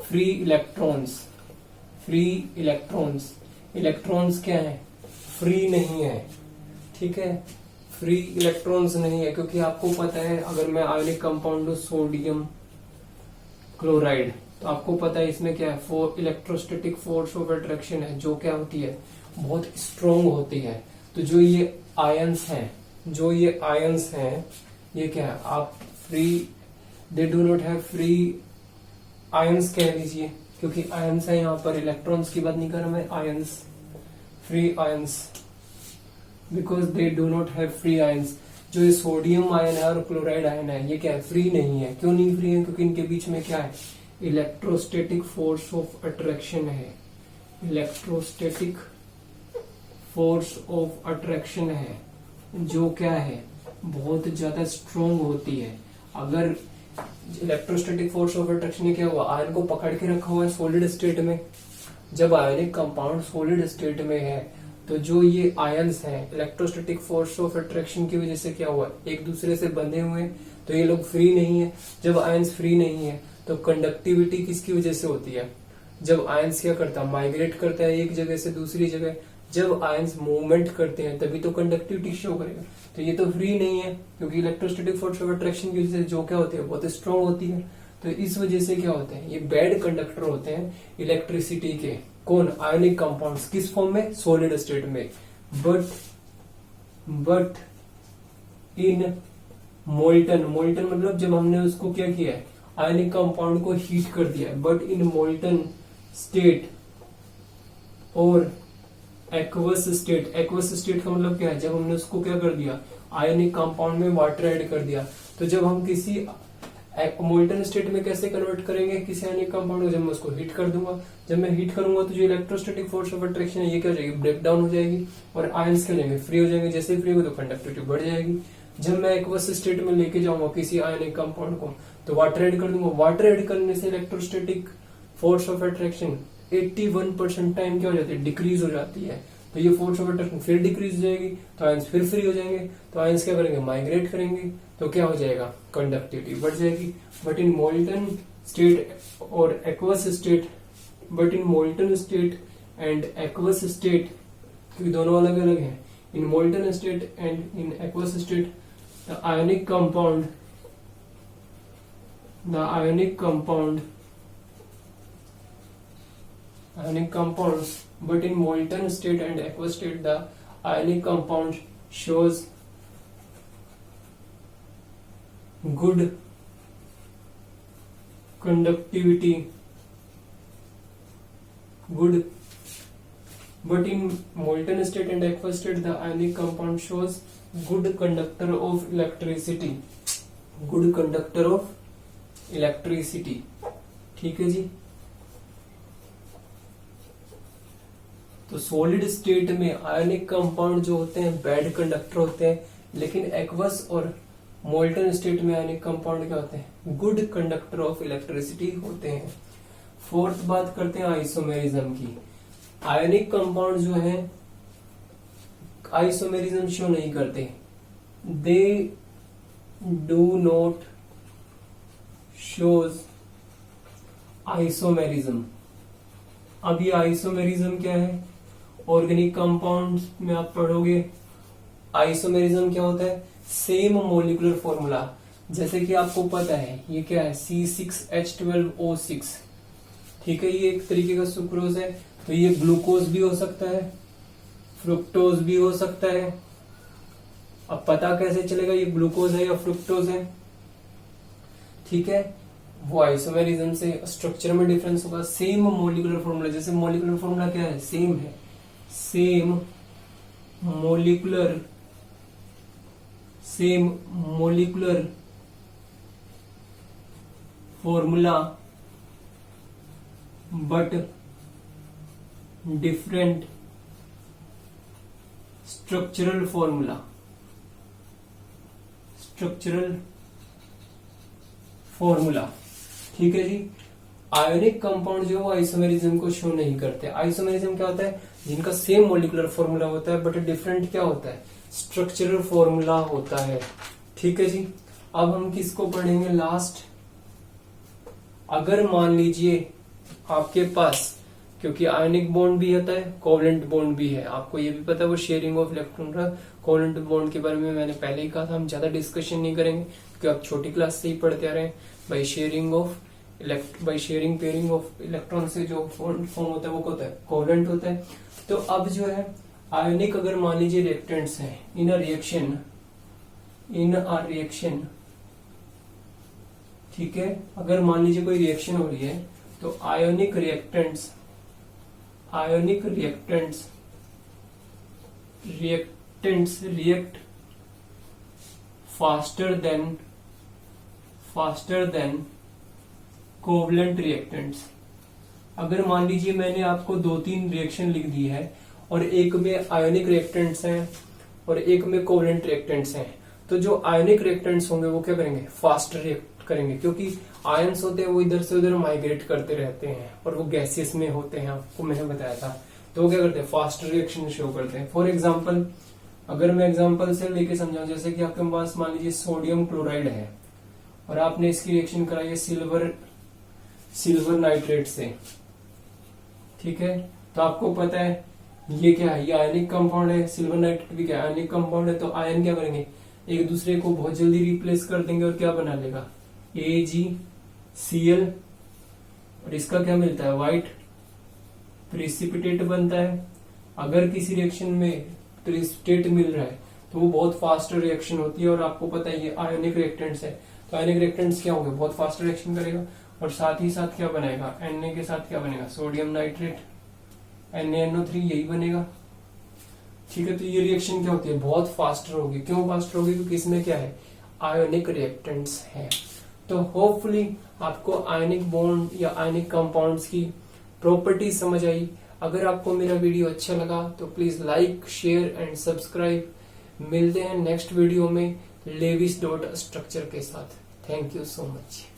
free electrons। Electrons क्या है, फ्री नहीं है। ठीक है, फ्री इलेक्ट्रॉन्स नहीं है, क्योंकि आपको पता है अगर मैं आयनिक कंपाउंड सोडियम क्लोराइड, तो आपको पता है इसमें क्या है, इलेक्ट्रोस्टैटिक फोर्स ऑफ अट्रैक्शन है जो क्या होती है, बहुत स्ट्रॉन्ग होती है। तो जो ये आयंस हैं, ये क्या है, आप they do not have free ions कह लीजिए, क्योंकि आयंस है, यहाँ पर इलेक्ट्रॉन्स की बात नहीं कर रहा मैं, ions, free ions, because they do not have free ions. जो ये सोडियम आयन है और क्लोराइड आयन है, ये क्या है, फ्री नहीं है। क्यों नहीं फ्री है, क्योंकि इनके बीच में क्या है, इलेक्ट्रोस्टैटिक फोर्स ऑफ अट्रैक्शन है। इलेक्ट्रोस्टैटिक फोर्स ऑफ अट्रैक्शन है जो क्या है, बहुत ज्यादा स्ट्रॉन्ग होती है। अगर इलेक्ट्रोस्टैटिक फोर्स ऑफ अट्रैक्शन ने क्या हुआ, आयन को पकड़ के रखा हुआ है सॉलिड स्टेट में। जब आयनिक कंपाउंड सॉलिड स्टेट में है तो जो ये आयंस हैं, इलेक्ट्रोस्टैटिक फोर्स ऑफ अट्रैक्शन की वजह से क्या हुआ, एक दूसरे से बंधे हुए, तो ये लोग फ्री नहीं है। जब आयंस फ्री नहीं है तो कंडक्टिविटी किसकी वजह से होती है? जब आयंस क्या करता है, माइग्रेट करता है एक जगह से दूसरी जगह। जब आयंस मूवमेंट करते हैं तभी तो कंडक्टिविटी शो करेगा। तो ये तो फ्री नहीं है, क्योंकि इलेक्ट्रोस्टैटिक फोर्स ऑफ अट्रैक्शन की वजह से जो क्या होती है बहुत स्ट्रॉन्ग होती है। तो इस वजह से क्या होते हैं, ये बैड कंडक्टर होते हैं इलेक्ट्रिसिटी के। कौन? Ionic compounds. किस फॉर्म में? सॉलिड स्टेट में। बट इन मोल्टन, मोल्टन मतलब जब हमने उसको क्या किया है, आयनिक कंपाउंड को हीट कर दिया है। बट इन मोल्टन स्टेट और एक्वस स्टेट, एक्वस स्टेट का मतलब क्या है, जब हमने उसको क्या कर दिया, आयनिक कंपाउंड में वाटर ऐड कर दिया। तो जब हम किसी मोल्टन स्टेट में कैसे कन्वर्ट करेंगे किसी आयनिक कंपाउंड को? जब मैं उसको हीट कर दूंगा। जब मैं हीट करूंगा तो जो इलेक्ट्रोस्टैटिक फोर्स ऑफ अट्रैक्शन है ये क्या हो जाएगी, ब्रेक डाउन हो जाएगी और आयंस क्या हो जाएंगे, फ्री हो जाएंगे। जैसे फ्री हो तो कंडक्टिविटी बढ़ जाएगी। जब मैं एक्वस स्टेट में लेके जाऊंगा किसी आयनिक कंपाउंड को तो वाटर ऐड कर दूंगा। वाटर ऐड करने से electrostatic force of attraction 81% time क्या हो जाती है, डिक्रीज हो जाती है। तो ये फोर्स ऑफ अट्रैक्शन फिर डिक्रीज हो जाएगी तो आयंस फिर फ्री हो जाएंगे। तो आयंस क्या करेंगे, माइग्रेट करेंगे। तो क्या हो जाएगा, कंडक्टिविटी बढ़ जाएगी। बट इन मोल्टन स्टेट और aqueous state, but in molten state and aqueous state, क्योंकि दोनों अलग अलग हैं। इन molten state and in aqueous state the ionic compound ionic compounds, but in molten state and aqueous state the ionic compound shows good conductivity, but in molten state and aqueous state the ionic compound shows good conductor of electricity, good conductor of electricity। ठीक है जी। तो सॉलिड स्टेट में आयनिक कंपाउंड जो होते हैं बैड कंडक्टर होते हैं, लेकिन एक्वस और मोल्टन स्टेट में आयनिक कंपाउंड क्या होते हैं, गुड कंडक्टर ऑफ इलेक्ट्रिसिटी होते हैं। फोर्थ बात करते हैं आइसोमेरिज्म की। आयनिक कंपाउंड जो है आइसोमेरिज्म शो नहीं करते, they do not shows isomerism. अब ये आइसोमेरिज्म क्या है, ऑर्गेनिक कंपाउंड्स में आप पढ़ोगे आइसोमेरिज्म क्या होता है, सेम मोलिकुलर फॉर्मूला। जैसे कि आपको पता है ये क्या है, C6H12O6। ठीक है, ये एक तरीके का सुक्रोज है। तो ये ग्लूकोज भी हो सकता है, फ्रुक्टोज भी हो सकता है। अब पता कैसे चलेगा ये ग्लूकोज है या फ्रुक्टोज है? ठीक है, वो आइसोमेरिज्म से स्ट्रक्चर में डिफरेंस होगा। सेम मोलिकुलर फॉर्मूला, जैसे मोलिकुलर फॉर्मूला क्या है, सेम है, same molecular formula but different structural formula, ठीक है जी। आयोनिक कंपाउंड जो वो आइसोमेरिज्म को शो नहीं करते। आइसोमेरिज्म क्या होता है, जिनका सेम मोलिकुलर फॉर्मूला होता है बट डिफरेंट क्या होता है, स्ट्रक्चरल फॉर्मूला होता है। ठीक है जी। अब हम किसको पढ़ेंगे लास्ट, अगर मान लीजिए आपके पास, क्योंकि आयनिक बॉन्ड भी होता है, कोवलेंट बॉन्ड भी है, आपको ये भी पता है वो शेयरिंग ऑफ इलेक्ट्रॉन का। कोवलेंट बॉन्ड के बारे में मैंने पहले ही कहा था, हम ज्यादा डिस्कशन नहीं करेंगे क्योंकि आप छोटी क्लास से ही पढ़ते आ रहे हैं। By sharing pairing of electron से जो फॉर्म होता है वो होता है कोवलेंट होता है। तो अब जो है आयनिक, अगर मान लीजिए रिएक्टेंट्स हैं इन अ रिएक्शन, ठीक है, अगर मान लीजिए कोई रिएक्शन हो रही है तो ionic reactants react faster than covalent reactants. अगर मान लीजिए मैंने आपको 2-3 रिएक्शन लिख दी है और एक में आयोनिक रिएक्टेंट्स हैं और एक में कोवलेंट रिएक्टेंट्स हैं, तो जो आयोनिक रिएक्टेंट्स होंगे वो क्या करेंगे, फास्ट रिएक्ट करेंगे, क्योंकि आयंस होते हैं वो इधर से उधर माइग्रेट करते रहते हैं और वो गैसेस में होते हैं, आपको मैंने बताया था। तो वो क्या करते हैं, फास्ट रिएक्शन शो करते हैं। फॉर एग्जाम्पल, अगर मैं एग्जाम्पल से लेके समझाऊं, जैसे कि आपके पास मान लीजिए सोडियम क्लोराइड है, और आपने इसकी रिएक्शन कराई है सिल्वर नाइट्रेट से, ठीक है। तो आपको पता है ये क्या है, ये आयनिक कंपाउंड है, सिल्वर नाइट्रेट भी क्या आयनिक कंपाउंड है। तो आयन क्या करेंगे, एक दूसरे को बहुत जल्दी रिप्लेस कर देंगे और क्या बना लेगा, AgCl, और इसका क्या मिलता है, व्हाइट प्रेसिपिटेट बनता है। अगर किसी रिएक्शन में प्रेसिपिटेट मिल रहा है तो वो बहुत फास्ट रिएक्शन होती है, और आपको पता है ये आयोनिक रिएक्टेंट्स है, तो आयोनिक रिएक्टेंट्स क्या होंगे, बहुत फास्ट रिएक्शन करेगा, और साथ ही साथ क्या बनेगा, Na के साथ क्या बनेगा, सोडियम नाइट्रेट, NaNO3, यही बनेगा, ठीक है। तो ये रिएक्शन क्या होती है, बहुत फास्टर होगी। क्यों फास्टर होगी, क्योंकि इसमें क्या है, आयोनिक रिएक्टेंट्स है। तो होपफुली आपको आयनिक बॉन्ड या आयनिक कंपाउंड्स की प्रॉपर्टी समझ आई। अगर आपको मेरा वीडियो अच्छा लगा तो please like, share and subscribe. मिलते हैं नेक्स्ट वीडियो में लेविस डॉट स्ट्रक्चर के साथ। Thank you so much.